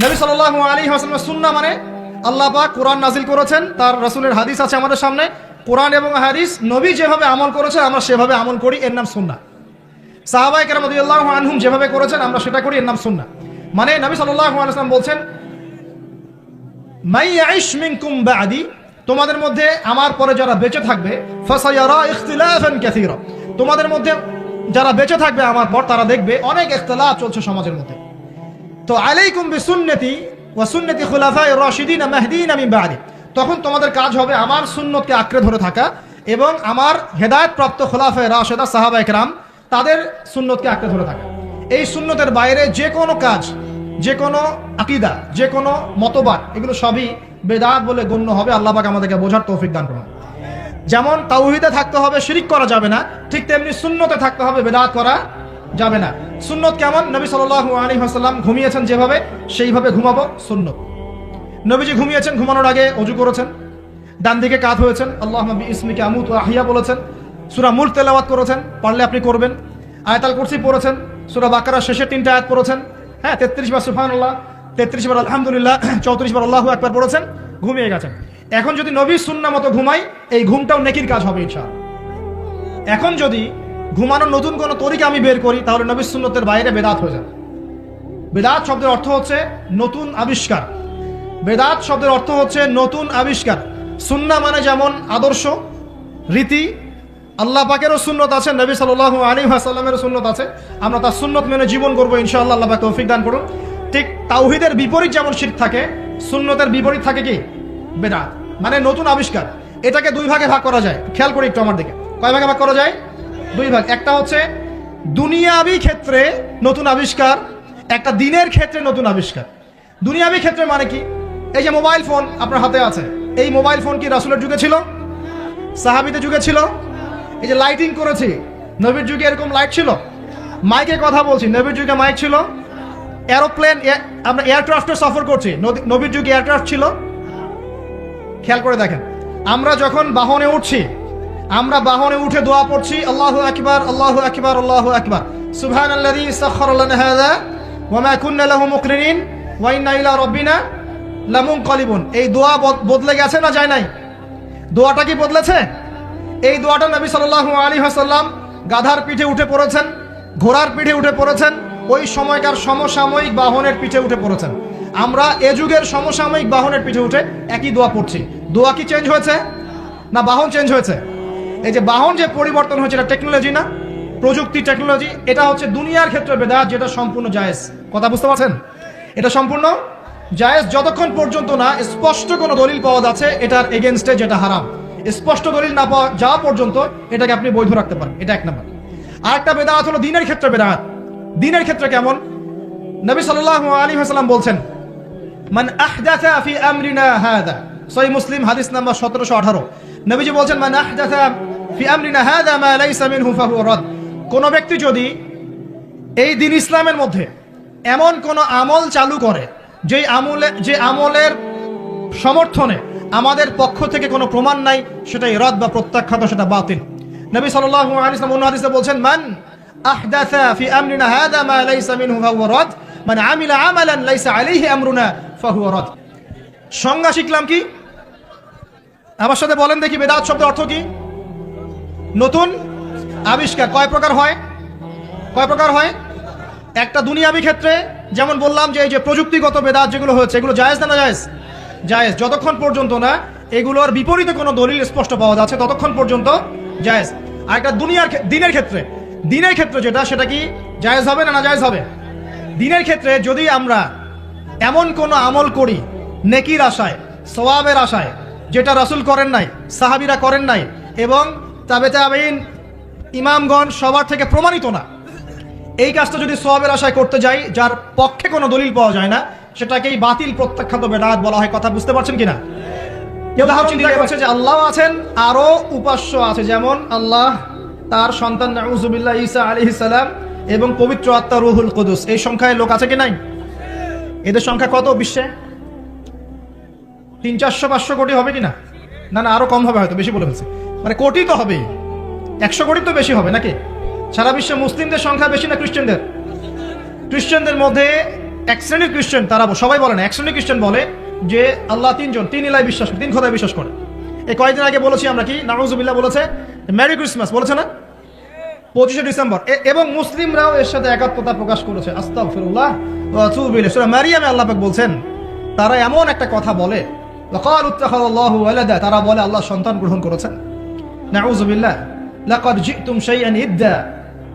নবী সাল্লাল্লাহু আলাইহি ওয়াসাল্লামের সুন্নাহ মানে আল্লাহ পাক কোরআন নাজিল করেছেন, তার রাসূলের হাদিস আছে আমাদের সামনে। কোরআন এবং হাদিস নবী যেভাবে আমল করেছেন আমরা সেভাবে আমল করি, এর নাম সুন্নাহ। সাহাবায়ে কেরাম রাদিয়াল্লাহু আনহুম যেভাবে করেছেন আমরা সেটা করি, এর নাম সুন্নাহ। মানে নবী সাল্লাল্লাহু আলাইহি ওয়াসাল্লাম বলছেন, মাই ইয়াইশ মিনকুম বা'দি, তোমাদের মধ্যে আমার পরে যারা বেঁচে থাকবে, ফাসায়ারা ইখতিলাফান কাসীরা, তোমাদের মধ্যে যারা বেঁচে থাকবে আমার পর তারা দেখবে অনেক ইখতিলাফ চলছে সমাজের মধ্যে। তো আলাইকুম বিসুন্নতি ওয়া সুন্নতি খুলাফায়ে রাশিদিন মাহদিন মিন বা'দি, তখন তোমাদের কাজ হবে আমার সুন্নতকে আঁকড়ে ধরে থাকা এবং আমার হেদায়েতপ্রাপ্ত খুলাফায়ে রাশিদা সাহাবায়ে কেরাম তাদের সুন্নতকে আঁকড়ে ধরে থাকা। এই সুন্নতের বাইরে যে কোনো কাজ, যে কোনো আকীদা, যে কোনো মতবাদ, এগুলো সবই বেদাত বলে গণ্য হবে। আল্লাহ পাক আমাদেরকে বোঝার তৌফিক দান করুন। যেমন তাওহীদে থাকতে হবে, শিরক করা যাবে না, ঠিক তেমনি সুন্নতে থাকতে হবে, বেদাত করা যাবে না। সুন্নত কেমন? নবী সাল্লাল্লাহু আলাইহি ওয়াসাল্লাম ঘুমিয়েছেন যেভাবে, সেইভাবে ঘুমাবো সুন্নত। নবীজি ঘুমিয়েছেন, ঘুমানোর আগে ওযু করেছেন, ডান দিকে কাত হয়েছেন, আল্লাহুম্মা বিইসমিকা আমুতু ওয়া আহইয়া বলেছেন, সূরা মুলক তেলাওয়াত করেছেন, পারলে আপনি করবেন। আয়াতুল কুরসি পড়েছেন, সূরা বাকারার শেষের 3টা আয়াত পড়েছেন, 33 বার সুবহানাল্লাহ, 33 বার আলহামদুলিল্লাহ, 34 বার আল্লাহু আকবার পড়েছেন, ঘুমিয়ে গেছেন। এখন যদি নবীর সুন্নাহ মতো ঘুমাই, এই ঘুমটাও নেকির কাজ হবে ইনশাআল্লাহ। এখন যদি ঘুমানোর নতুন কোনো তরিকা আমি বের করি, তাহলে নবীর সুন্নতের বাইরে বেদাত হয়ে যাবে। বেদাত শব্দের অর্থ হচ্ছে নতুন আবিষ্কার। বেদাত শব্দের অর্থ হচ্ছে নতুন আবিষ্কার। সুন্নাহ মানে যেমন আদর্শ, রীতি, আল্লাহ পাকেরও সুন্নত আছে, নবী সাল্লাল্লাহু আলাইহি ওয়াসাল্লামেরও সুন্নত আছে, আমরা তার সুন্নত মেনে জীবন করবো ইনশাআল্লাহ। আল্লাহ পাক তৌফিক দান করুন। ঠিক তাওহীদের বিপরীত যেমন শিরক থাকে, সুন্নতের বিপরীত থাকে কি? বেদাত, মানে নতুন আবিষ্কার। এটাকে দুই ভাগে ভাগ করা যায়, খেয়াল করে একটু আমার দিকে। কয় ভাগে ভাগ করা যায়? দুই ভাগ। একটা হচ্ছে দুনিয়াবি ক্ষেত্রে নতুন আবিষ্কার, একটা দিনের ক্ষেত্রে নতুন আবিষ্কার। দুনিয়াবি ক্ষেত্রে মানে কি? এই যে মোবাইল ফোন আপনার হাতে আছে, এই মোবাইল ফোন কি রাসূলের যুগে ছিল? সাহাবীদের যুগে ছিল? এই যে লাইটিং করেছি, নবীর যুগে এরকম লাইট ছিল? মাইকে কথা বলছি, নবীর যুগে মাইক ছিল? এরোপ্লেন, আমরা এয়ারক্রাফটে সফর করছি, নবীর যুগে এয়ারক্রাফট ছিল? খেয়াল করে দেখেন, আমরা যখন বাহনে উঠছি, আমরা বাহনে উঠে দোয়া পড়ছি, আল্লাহু আকবার আল্লাহু আকবার আল্লাহু আকবার, সুবহানাল্লাযী সাখখারা লানা হাযা ওয়া মা কুন্না লাহু মুকরিনিন ওয়া ইন্না ইলা রাব্বিনা লামুনকালিবুন। এই দোয়া বদলে গেছে না যায় নাই? দোয়াটা কি বদলেছে? এই দোয়াটা নবী সাল্লাল্লাহু আলাইহি ওয়াসাল্লাম গাধার পিঠে উঠে পড়েছেন, ঘোড়ার পিঠে উঠে পড়েছেন, ওই সময়কার সমসাময়িক বাহনের পিঠে উঠে পড়েছেন। আমরা এ যুগের সমসাময়িক বাহনের পিঠে উঠে একই দোয়া পড়ছি। দোয়া কি চেঞ্জ হয়েছে না বাহন চেঞ্জ হয়েছে? এই যে বাহন যে পরিবর্তন হয়েছে, এটা টেকনোলজি না? প্রযুক্তি, টেকনোলজি। এটা হচ্ছে দুনিয়ার ক্ষেত্রে বেদাত, যেটা সম্পূর্ণ জায়েজ। কথা বুঝতে পারছেন? এটা সম্পূর্ণ জায়েজ যতক্ষণ পর্যন্ত না স্পষ্ট কোনো দলিল পাওয়া যাচ্ছে এটার এগেনস্টে, যেটা হারাম। স্পষ্ট দলিল না পাওয়া যাওয়া পর্যন্ত এটাকে আপনি বৈধ রাখতে পারেন। এটা এক নাম্বার। আরেকটা বেদাত হলো দিনের ক্ষেত্রে বেদাত। দিনের ক্ষেত্রে কেমন? নবী সাল্লাল্লাহু আলাইহি ওয়াসাল্লাম বলছেন, মান আহদাথা ফি আমরিনা হাযা, সহিহ মুসলিম হাদিস নাম্বার 1718। নবীজি বলছেন, মান আহদাথা ফি আমরিনা হাযা মা লাইসা মিনহু ফাহুয়া রাদ। কোন ব্যক্তি যদি এই দিন ইসলামের মধ্যে এমন কোন আমল চালু করে যে আমলের সমর্থনে আমাদের পক্ষ থেকে কোনো প্রমাণ নাই, সেটাই রদ বা প্রত্যাখ্যাত, সেটা বাতিল। নবী সাল্লাল্লাহু আলাইহি ওয়াসাল্লাম অন্য হাদিসে বলছেন, মান আহদাথা ফি আমরিনা হাযা মা লাইসা মিনহু ফাহুয়া রাদ, মান আমিলা আমালান লাইসা আলাইহি আমরুনা ফাহুয়া রাদ। সংজ্ঞা শিখলাম কি? আমার সাথে বলেন দেখি, বেদাত শব্দের অর্থ কি? নতুন আবিষ্কার। কয় প্রকার হয়? কয় প্রকার হয়? একটা দুনিয়াবি ক্ষেত্রে, যেমন বললাম যে এই যে প্রযুক্তিগত বেদাত যেগুলো হয়েছে, এগুলো জায়েজ না জায়েজ? জায়েজ। যতক্ষণ পর্যন্ত না এগুলোর বিপরীতে কোনো দলিল স্পষ্ট পাওয়া যাচ্ছে ততক্ষণ পর্যন্ত জায়েজ। আর একটা দিনের ক্ষেত্রে, দিনের ক্ষেত্রে যেটা, সেটা কি জায়েজ হবে না না জায়েজ হবে? দিনের ক্ষেত্রে যদি আমরা এমন কোনো আমল করি নেকির আশায়, সওয়াবের আশায়, যেটা রাসূল করেন নাই, সাহাবীরা করেন নাই, এবং তাবেঈন, ইমামগণ সবার থেকে প্রমাণিত না, এই কাজটা যদি সওয়াবের আশায় করতে যাই, যার পক্ষে কোনো দলিল পাওয়া যায় না, সেটাকেই বাতিল প্রত্যাখ্যাত বেদাত বলা হয়। কথা বুঝতে পারছেন কিনা? কেউ চিন্তা করছে যে আল্লাহ আছেন, আরো উপাস্য আছে, যেমন আল্লাহ, তার সন্তান নাউযুবিল্লাহ ঈসা আলাইহিস সালাম এবং পবিত্র আত্মা রুহুল কুদুস। এই সংখ্যায় লোক আছে কি নাই? এদের সংখ্যা কত বিশ্বে? 300-400 কোটি হবে কিনা? না না, আরো কম হবে, হয়তো বেশি বলে ফেলছে। মানে কোটি তো হবে, 100 কোটি তো বেশি হবে নাকি? সারা বিশ্বে মুসলিমদের সংখ্যা বেশি না খ্রিস্টানদের? খ্রিস্টানদের মধ্যে এক শ্রেণীর খ্রিস্টান, তারা সবাই বলে না, এক শ্রেণীর খ্রিস্টান বলে যে আল্লাহ তিনজন, তিন ইলায় বিশ্বাস করে, তিন খোদায় বিশ্বাস করে। এই কয়েকদিন আগে বলেছি আমরা কি, নাউজুবিল্লাহ বলেছে মেরি ক্রিসমাস, বলেছে না 25শে ডিসেম্বর, এবং মুসলিমরাও এর সাথে একাত্মতা প্রকাশ করেছে। আস্তাগফিরুল্লাহ ওয়া আতুবু ইলাইহি। সূরা মারিয়ামে আল্লাহ পাক বলছেন তারা এমন একটা কথা বলে, ওয়াকালু ইত্তাখাযাল্লাহু ওয়ালাদা, তারা বলে আল্লাহ সন্তান গ্রহণ করেছেন। নাউজুবিল্লাহ। লাকাদ জিতুম শাইআন ইদ্দা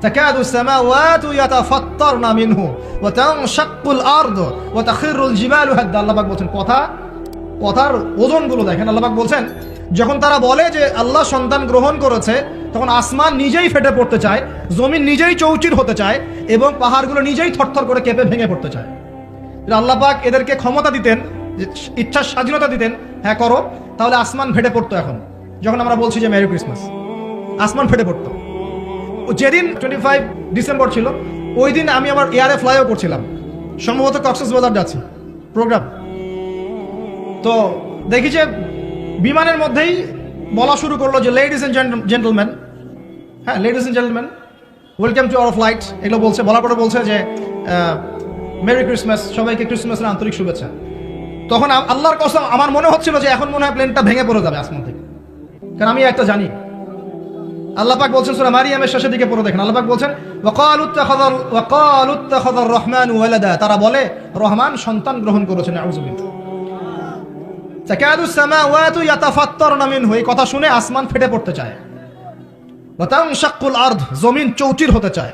তাকাদু সামাওয়াতু ইয়াতাফাত্তারনা মিনহু ওয়া তানশাক্কুল আরদু ওয়া তাখিরুল জিবালু হাদ্দা। আল্লাহ পাক বলছেন কথার ওজনগুলো দেখেন। আল্লাহ পাক বলছেন যখন তারা বলে যে আল্লাহ সন্তান গ্রহণ করেছে, তখন আসমান নিজেই ফেটে পড়তে চায়, জমিন নিজেই চৌচির হতে চায়, এবং পাহাড়গুলো নিজেই থরথর করে কেঁপে ভেঙে পড়তে চায়। আল্লাহ পাক এদেরকে ক্ষমতা দিতেন, ইচ্ছার স্বাধীনতা দিতেন, হ্যাঁ করো, তাহলে আসমান ফেটে পড়তো। এখন যখন আমরা বলছি যে মেরি ক্রিসমাস, আসমান ফেটে পড়তো। যেদিন 25 ডিসেম্বর ছিল, ওই দিন আমি আমার এয়ারে ফ্লাইও করছিলাম, সম্ভবত কক্সবাজার যাচ্ছি প্রোগ্রাম। তো দেখি যে বিমানের মধ্যেই বলা শুরু করলো যে লেডিস এন্ড জেন্টলম্যান, হ্যাঁ ladies and gentleman, welcome to our flight, এগুলো বলছে। বলার পরে বলছে যে মেরি ক্রিসমাস, সবাইকে ক্রিসমাসের আন্তরিক শুভেচ্ছা। তখন আল্লাহর কসম আমার মনে হচ্ছিল যে এখন মনে হয় প্লেনটা ভেঙে পড়ে যাবে আসমান থেকে, কারণ আমি একটা জানি। আল্লাহ পাক বলছেন সূরা মারিয়ামের শেষের দিকে পড়ে দেখেন, আল্লাহ পাক বলছেন ওয়াকালু ইত্তাখাযার রহমানু ওয়ালাদা, তারা বলে রহমান সন্তান গ্রহণ করেছেন। নাউযুবিল্লাহ। তাকাদু সামাওয়াতু ইয়াতাফাত্তারনা মিনহু, এই কথা শুনে আসমান ফেটে পড়তে চায়। ওয়া তানশাক্কুল আরদ, জমিন চৌচির হতে চায়।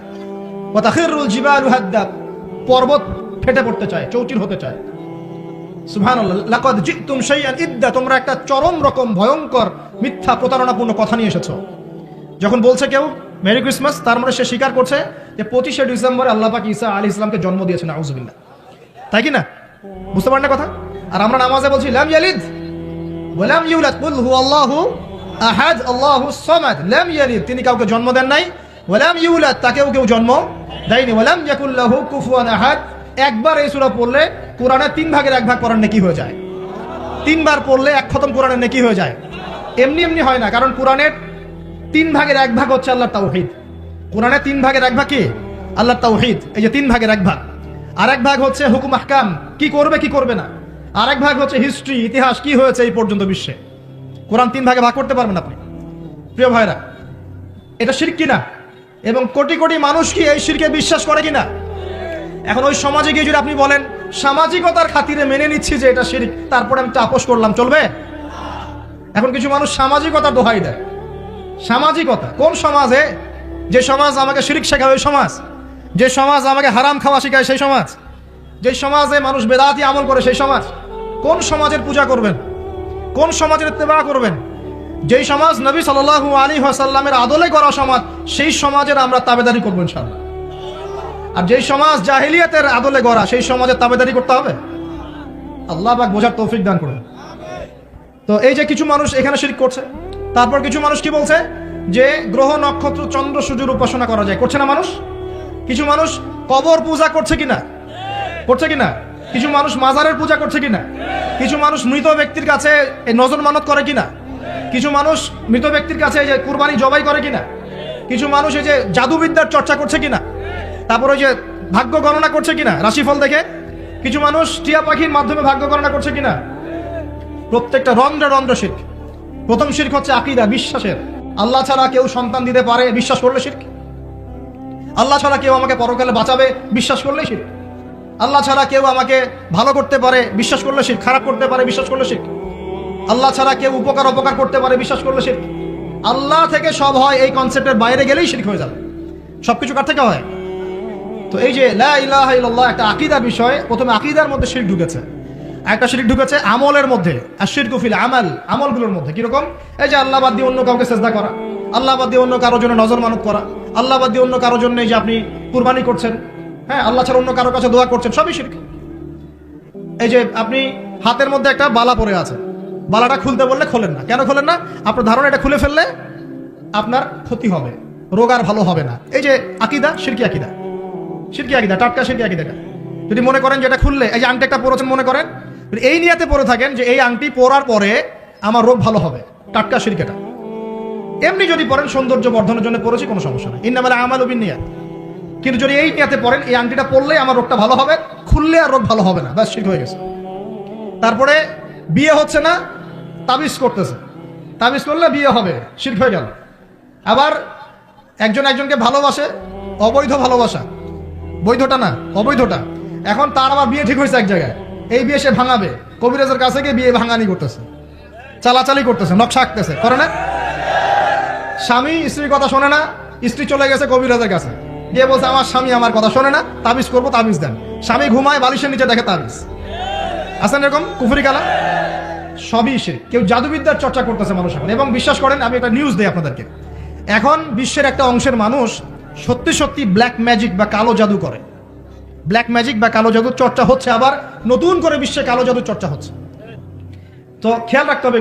ওয়া তাখিরুল জিবালু হাদ্দা, পর্বত ফেটে পড়তে চায়, চৌচির হতে চায়। সুবহানাল্লাহ। লাকাদ জিতুম শাইআন ইদ্দা, তোমরা একটা চরম রকম ভয়ঙ্কর মিথ্যা প্রতারণাপূর্ণ কথা নিয়ে এসেছো। যখন বলছে কেউ মেরি ক্রিসমাস, তার মানে সে স্বীকার করছে যে 25শে ডিসেম্বরে আল্লাহ পাক ঈসা আলাইহিস সালামকে জন্ম দিয়েছেন। নাউযুবিল্লাহ। তাই কি না? বুঝতে পারেন না কথা? আর আমরা নামাজে বলছি লাম ইয়ালিদ ওয়া লাম ইউলাদ কুল হুয়াল্লাহু আহাদ আল্লাহুস সামাদ। লাম ইয়ালিদ, তিনি কাউকে জন্ম দেন নাই, ওয়া লাম ইউলাদ, তাকেও কেউ জন্ম দেয়নি, ওয়া লাম ইয়াকুল লাহু কুফুয়ান আহাদ। একবার এই সূরা পড়লে কোরআনের 3 ভাগের 1 ভাগ পড়ার নেকি হয়ে যায়। 3 বার পড়লে 1 খতম কোরআনের নেকি হয়ে যায়। এমনি এমনি হয় না, কারণ কোরআনের 3 ভাগের 1 ভাগ হচ্ছে আল্লাহর তাওহীদ। কোরআনের 3 ভাগের 1 ভাগ কি? আল্লাহর তাওহীদ। এই যে 3 ভাগের 1 ভাগ, আর 1 ভাগ হচ্ছে হুকুম আহকাম, কি করবে কি করবে না। আর 1 ভাগ হচ্ছে হিস্ট্রি, ইতিহাস, কি হয়েছে এই পর্যন্ত বিশ্বে। কোরআন 3 ভাগে ভাগ করতে পারবেন আপনি। প্রিয় ভাইরা, এটা শিরক কিনা? এবং কোটি কোটি মানুষ কি এই শিরকে বিশ্বাস করে কিনা? এখন ওই সমাজে গিয়ে যদি আপনি বলেন সামাজিকতার খাতিরে মেনে নিচ্ছি যে এটা শিরক, তারপরে আমি তাপস করলাম, চলবে? এখন কিছু মানুষ সামাজিকতার দোহাই দেয়। সামাজিকতা কোন সমাজে? যে সমাজ আমাকে শিরক শেখায় ওই সমাজ, যে সমাজ আমাকে হারাম খাওয়া শেখায় সেই সমাজ, যে সমাজে মানুষ বেদাতি আমল করে সেই সমাজ। কোন সমাজের পূজা করবেন? কোন সমাজের ইত্তেবা করবেন? যেই সমাজ নবী সাল্লাল্লাহু আলাইহি ওয়াসাল্লামের আদলে করা সমাজ, সেই সমাজের আমরা তাবেদারি করব ইনশাআল্লাহ। আর যেই সমাজ জাহিলিয়াতের আদলে গড়া, সেই সমাজের তাবেদারি করতে হবে। আল্লাহ পাক বোঝার তৌফিক দান করুন। তো এই যে কিছু মানুষ এখানে শিরক করছে, তারপর কিছু মানুষ কি বলছে যে গ্রহ নক্ষত্র চন্দ্র সূর্যের উপাসনা করা যায়, করছে না মানুষ? কিছু মানুষ কবর পূজা করছে কিনা? করছে কিনা? কিছু মানুষ মাজারের পূজা করছে কিনা? কিছু মানুষ মৃত ব্যক্তির কাছে নজর মানত করে কিনা? কিছু মানুষ মৃত ব্যক্তির কাছে যে কুরবানি জবাই করে কিনা? কিছু মানুষ এই যে জাদুবিদ্যার চর্চা করছে কিনা? তারপর ওই যে ভাগ্য গণনা করছে কিনা রাশিফল দেখে? কিছু মানুষ টিয়া পাখির মাধ্যমে ভাগ্য গণনা করছে কিনা? প্রত্যেকটা রন্ধ্রে রন্ধ্রে শিরক। প্রথম শিরক হচ্ছে আকীদা, বিশ্বাসের। আল্লাহ ছাড়া কেউ সন্তান দিতে পারে, বিশ্বাস করলে শিরক। আল্লাহ ছাড়া কেউ আমাকে পরকালে বাঁচাবে, বিশ্বাস করলেই শিরক। আল্লাহ ছাড়া কেউ আমাকে ভালো করতে পারে, বিশ্বাস করলে শিরক। খারাপ করতে পারে, বিশ্বাস করলে শিরক। আল্লাহ ছাড়া কেউ উপকার অপকার করতে পারে, বিশ্বাস করলে শিরক। আল্লাহ থেকে সব হয়, এই কনসেপ্টের বাইরে গেলেই শিরক হয়ে যাবে। সবকিছু কার থেকে হয়? তো এই যে লা ইলাহা ইল্লাল্লাহ একটা আকীদা বিষয়, প্রথমে আকীদার মধ্যে শিরক ঢুকেছে। একটা শিরক ঢুকেছে আমলের মধ্যে, আশরিকু ফিল আমাল, আমলগুলোর মধ্যে। কিরকম? এই যে আল্লাহ বাদ দিয়ে অন্য কাউকে সেজদা করা, আল্লাহ বাদ দিয়ে অন্য কারোর জন্য নজর মানত করা, আল্লাহ বাদ দিয়ে অন্য কারোর জন্য যে আপনি কুরবানি করছেন, হ্যাঁ আল্লাহ ছাড়া অন্য কারোর কাছে দোয়া করছেন, সবই শিরক। এই যে আপনি হাতের মধ্যে একটা বালা পড়ে আছে, বালাটা খুলতে বললে খোলেন না। কেন খোলেন না? আপনার ধারণা এটা খুলে ফেললে আপনার ক্ষতি হবে, রোগ আর ভালো হবে না। এই যে আকীদা, শিরকি আকীদা, শিরকি আকীদা, টাটকা শিরকি আকীদাটা যদি মনে করেন যে এটা খুললে, এই যে আংটি একটা পরেছেন মনে করেন, এই নিয়াতে পরে থাকেন যে এই আংটি পরার পরে আমার রোগ ভালো হবে, টাটকা শিরক এটা। এমনি যদি পড়েন সৌন্দর্য বর্ধনের জন্য পড়েছি, কোনো সমস্যা নেই, ইন্নামাল আমালু বিন্নিয়াত। কিন্তু যদি এই নিয়াতে পড়েন এই আংটিটা পরলেই আমার রোগটা ভালো হবে, খুললে আর রোগ ভালো হবে না, ব্যাস শিরক হয়ে গেছে। তারপরে বিয়ে হচ্ছে না, তাবিজ করতেছে, তাবিজ করলে বিয়ে হবে, শিরক হয়ে গেল। আবার একজন একজনকে ভালোবাসে, অবৈধ ভালোবাসা, বৈধটা না অবৈধটা। এখন তার আবার বিয়ে ঠিক হয়েছে এক জায়গায়, এই বিয়ে সে ভাঙাবে, কবিরাজের কাছে গিয়ে বিয়ে ভাঙানি করতেছে, চালাচালি করতেছে, নকশা আঁকতেছে, করে না? স্বামী স্ত্রীর কথা শোনে না, স্ত্রী চলে গেছে কবিরাজের কাছে গিয়ে বলছে আমার স্বামী আমার কথা শোনে না, তাবিজ করবো, তাবিজ দেন। স্বামী ঘুমায়, বালিশের নিচে দেখে তাবিজ। আছেন এরকম কুফরি কালা? সবই শিরক। কেউ জাদুবিদ্যার চর্চা করতেছে মানুষ এখন। এবং বিশ্বাস করেন, আমি একটা নিউজ দিই আপনাদেরকে, এখন বিশ্বের একটা অংশের মানুষ সত্যি সত্যি ব্ল্যাক ম্যাজিক বা কালো জাদু করে। ব্ল্যাক ম্যাজিক বা কালো জাদুর চর্চা হচ্ছে, আবার নতুন করে বিশ্বে কালো জাদুর চর্চা হচ্ছে। তো খেয়াল রাখতে হবে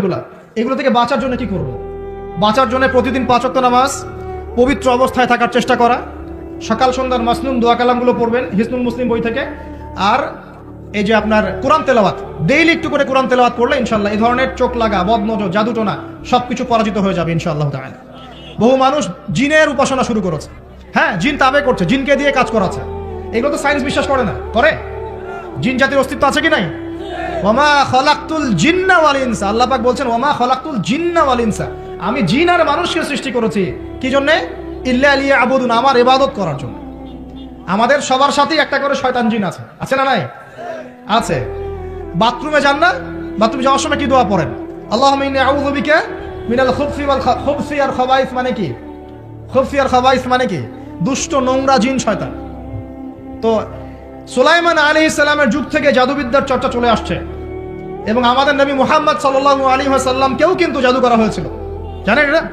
এগুলো থেকে বাঁচার জন্য কি করব? বাঁচার জন্য প্রতিদিন 5 ওয়াক্ত নামাজ, পবিত্র অবস্থায় থাকার চেষ্টা করা, সকাল সন্ধ্যার মাসনুন দোয়া কালামগুলো পড়বেন হিসনুল মুসলিম বই থেকে, আর এই যে আপনার কোরআন তেলাওয়াত, ডেইলি একটু করে কোরআন তেলাওয়াত করলে ইনশাআল্লাহ এই ধরনের চোখ লাগা, বদনজর, জাদুটোনা সবকিছু পরাজিত হয়ে যাবে ইনশাআল্লাহ তাআলা। বহু মানুষ জিনের উপাসনা শুরু করেছে, হ্যাঁ, জিন তাবে করছে, জিনকে দিয়ে কাজ করাচ্ছে। এগুলো তো সায়েন্স বিশ্বাস করে না, করে? জিন জাতির অস্তিত্ব আছে কি নাই? ওয়ামা খালাকতুল জিন্না ওয়াল ইনসা, আল্লাহ পাক বলছেন ওয়ামা খালাকতুল জিন্না ওয়াল ইনসা, আমি জিন আর মানুষকে সৃষ্টি করেছি কি জন্য? ইল্লা লিয়াবুদুন, আমার ইবাদত করার জন্য। আমাদের সবার সাথেই একটা করে শয়তান জিন আছে, আছে না নাই? আছে। বাথরুমে যান না, বাথরুমে যাওয়ার সময় কি দোয়া পড়েন? আল্লাহুম্মা ইন্নী আউযু বিকা মিনাল খুবসি ওয়াল খুবসি আর খাবাইস, মানে কি? খুবসি আর খাবাইস মানে কি? দুষ্ট নোংরা জিন শয়তান। তো সুলাইমান আলাইহিস সালামের যুগ থেকে জাদুবিদ্যার চর্চা চলে আসছে, এবং আমাদের নবী মুহাম্মদ সাল্লাল্লাহু আলাইহি ওয়াসাল্লামকেও কিন্তু জাদু করা হয়েছিল, জানেন এটা?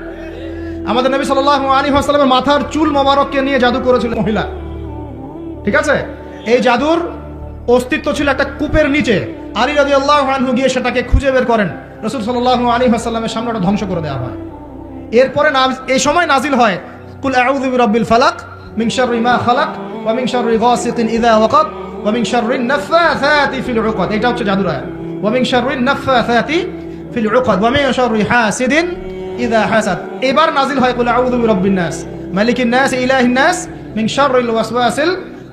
আমাদের নবী সাল্লাল্লাহু আলাইহি ওয়াসাল্লামের মাথার চুল মোবারককে নিয়ে জাদু করেছিল মহিলা, ঠিক আছে? এই জাদুর অস্তিত্ব ছিল একটা কূপের নিচে। আলী রাদিয়াল্লাহু আনহু গিয়ে সেটাকে খুঁজে বের করেন, রাসূল সাল্লাল্লাহু আলাইহি ওয়াসাল্লামের সামনে ওটা ধ্বংস করে দেওয়া হয়। এরপরে এই সময় নাজিল হয় কুল আউযু বিরাব্বিল ফালাক মিন শাররি মা খালাক ওয়া মিন শাররি গাসিকিন ইযা ওয়াকাব ওয়া মিন শাররিন নাফাসাতি ফিল উকাদ, এটা হচ্ছে জাদুর আয়াত। ওয়া মিন শাররিন নাফাসাতি ফিল উকাদ ওয়া মিন শাররি হাসিদিন ইযা হাসাদ। এবার নাজিল হয় কুল আউযু বিরাব্বিন নাস মালিকিন নাস ইলাহিন নাস মিন শাররিল ওয়াসওয়াসিল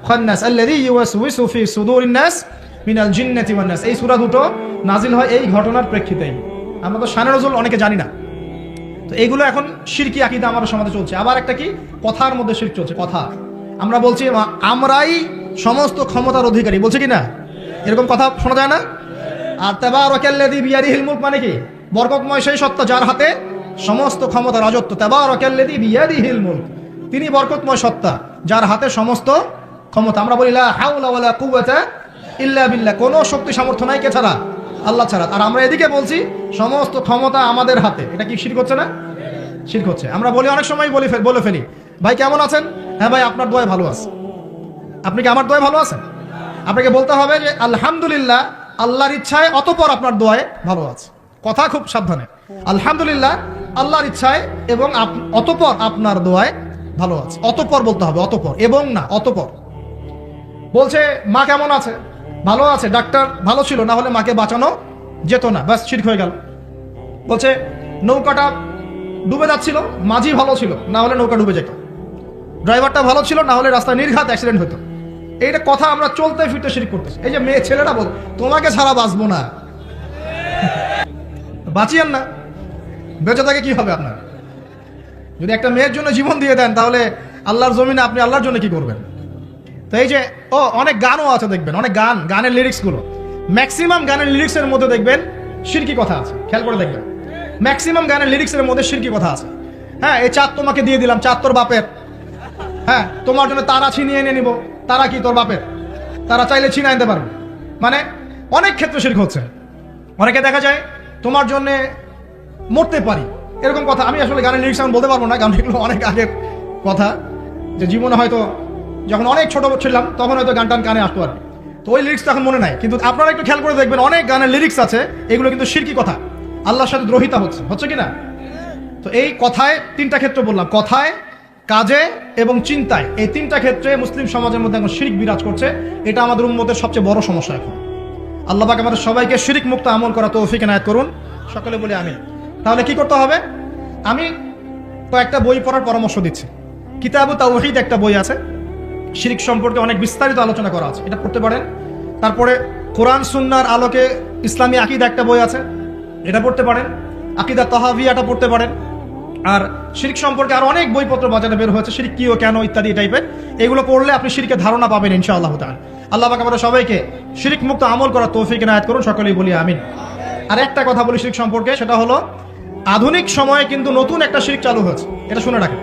খান্নাস আল্লাযী ইউওয়াসওয়িসু ফি সুদুরিন নাস মিনাল জিন্নাতি ওয়ান নাস। এই সূরা দুটো নাজিল হয় এই ঘটনার প্রেক্ষিতেই। আমরা তো শানে নজুল অনেকে জানি না। তো এইগুলো এখন শিরকি আকীদা আমাদের সমাজে চলছে। আবার একটা কি, কথার মধ্যে শিরক চলছে। কথা আমরা বলছি আমরাই সমস্ত ক্ষমতার অধিকারী, বলছে কি না? এরকম কথা শোনা যায় না? আর তাবারাকাল্লাযী বিয়াদিহিল মুলক মানে কি? বরকতময় সেই সত্তা যার হাতে সমস্ত ক্ষমতা, রাজত্ব। তাবারাকাল্লাযী বিয়াদিহিল মুলক, তিনি বরকতময় সত্তা যার হাতে সমস্ত ক্ষমতা। আমরা বলি লা হাওলা ওয়ালা কুওয়াতা ইল্লা বিল্লাহ, কোনো শক্তি সামর্থ্য নাই কে ছাড়া? আল্লাহ ছাড়া। আর আমরা এদিকে বলছি সমস্ত ক্ষমতা আমাদের হাতে। এটা কি শিরক হচ্ছে না? শিরক হচ্ছে। আমরা বলি, অনেক সময় বলে ফেলি, ভাই কেমন আছেন? হ্যাঁ ভাই, আপনার দোয়ায় ভালো আছে। আপনি কি আমার দোয়ায় ভালো আছেন? আপনাকে বলতে হবে যে আলহামদুলিল্লাহ, আল্লাহর ইচ্ছায়, অতঃপর আপনার দোয়ায় ভালো আছে। কথা খুব সাবধানে। আলহামদুলিল্লাহ, আল্লাহর ইচ্ছায়, এবং অতঃপর আপনার দোয়ায় ভালো আছে। অতঃপর বলতে হবে, অতঃপর, এবং না, অতঃপর। বলছে মা কেমন আছে? ভালো আছে, ডাক্তার ভালো ছিল, না হলে মাকে বাঁচানো যেত না, ব্যাস শিরক হয়ে গেল। বলছে নৌকাটা ডুবে যাচ্ছিল, মাঝি ভালো ছিল, না হলে নৌকা ডুবে যেত। ড্রাইভারটা ভালো ছিল, না হলে রাস্তায় নির্ঘাত অ্যাক্সিডেন্ট হতো। এইটা কথা আমরা চলতে ফিরতে শিরক করতেছি। এই যে মেয়ে ছেলেরা বল তোমাকে ছাড়া বাঁচবো না, বাঁচিয়েন না, বেঁচে থাকে কি হবে আপনার? যদি একটা মেয়ের জন্য জীবন দিয়ে দেন, তাহলে আল্লাহর জমিনে আপনি আল্লাহর জন্য কি করবেন? তো এই যে অনেক গানও আছে, দেখবেন অনেক গানের লিরিক্সগুলো, ম্যাক্সিমাম গানের লিরিক্সের মধ্যে দেখবেন শিরকি কথা আছে। খেয়াল করে দেখবেন, ম্যাক্সিমাম গানের লিরিক্সের মধ্যে শিরকি কথা আছে। হ্যাঁ, এই চাঁদ তোমাকে দিয়ে দিলাম, চাঁদ তোর বাপের। হ্যাঁ, তোমার জন্য তারা ছিনিয়ে এনে নিব, তারা কি তোর বাপের? তারা চাইলে ছিনিয়ে আনতে পারবে। মানে অনেক ক্ষেত্রে শিরক হচ্ছে। অনেকে দেখা যায় তোমার জন্য মরতে পারি, এরকম কথা। আমি আসলে গানের লিরিক্স আমি বলতে পারবো না, কারণ এগুলো অনেক আগের কথা, যে জীবনে হয়তো যখন অনেক ছোট ছিলাম তখন হয়তো গান টান কানে আসতো আর কি। তো ওই লিরিক্স তখন মনে নাই, কিন্তু আপনারা একটু খেয়াল করে দেখবেন অনেক গানের লিরিক্স আছে, এগুলো কিন্তু শিরকি কথা, আল্লাহর সাথে দ্রোহিতা হচ্ছে কি না? তো এই কথায় তিনটা ক্ষেত্র বললাম, কথায়, কাজে এবং চিন্তায়। এই তিনটা ক্ষেত্রে মুসলিম সমাজের মধ্যে এখন শিরক বিরাজ করছে। এটা আমাদের উম্মতের সবচেয়ে বড় সমস্যা এখন। আল্লাহ পাক আমাদের সবাইকে শিরক মুক্ত আমল করা তৌফিক এনায়েত করুন, সকলে বলি আমিন। তাহলে কি করতে হবে? আমি কয়েকটা বই পড়ার পরামর্শ দিচ্ছি। কিতাবু তাওহীদ একটা বই আছে, শিরক সম্পর্কে অনেক বিস্তারিত আলোচনা করা আছে, এটা পড়তে পারেন। তারপরে কোরআন সুন্নাহর আলোকে ইসলামী আকীদা একটা বই আছে, এটা পড়তে পারেন। আকীদা তাহাবিয়াটা পড়তে পারেন। আর শিরক সম্পর্কে আরো অনেক বইপত্র বাজারে বের হয়েছে, শিরক কি ও কেন ইত্যাদি টাইপের। এগুলো পড়লে আপনি শিরকের ধারণা পাবেন ইনশাআল্লাহ তাআলা। আল্লাহ পাক আমাদের সবাইকে শিরক মুক্ত আমল করার তৌফিক এনায়েত করুন, সকলেই বলি আমিন। আর একটা কথা বলি শিরক সম্পর্কে, সেটা হলো আধুনিক সময়ে কিন্তু নতুন একটা শিরক চালু হয়েছে, এটা শুনে রাখেন।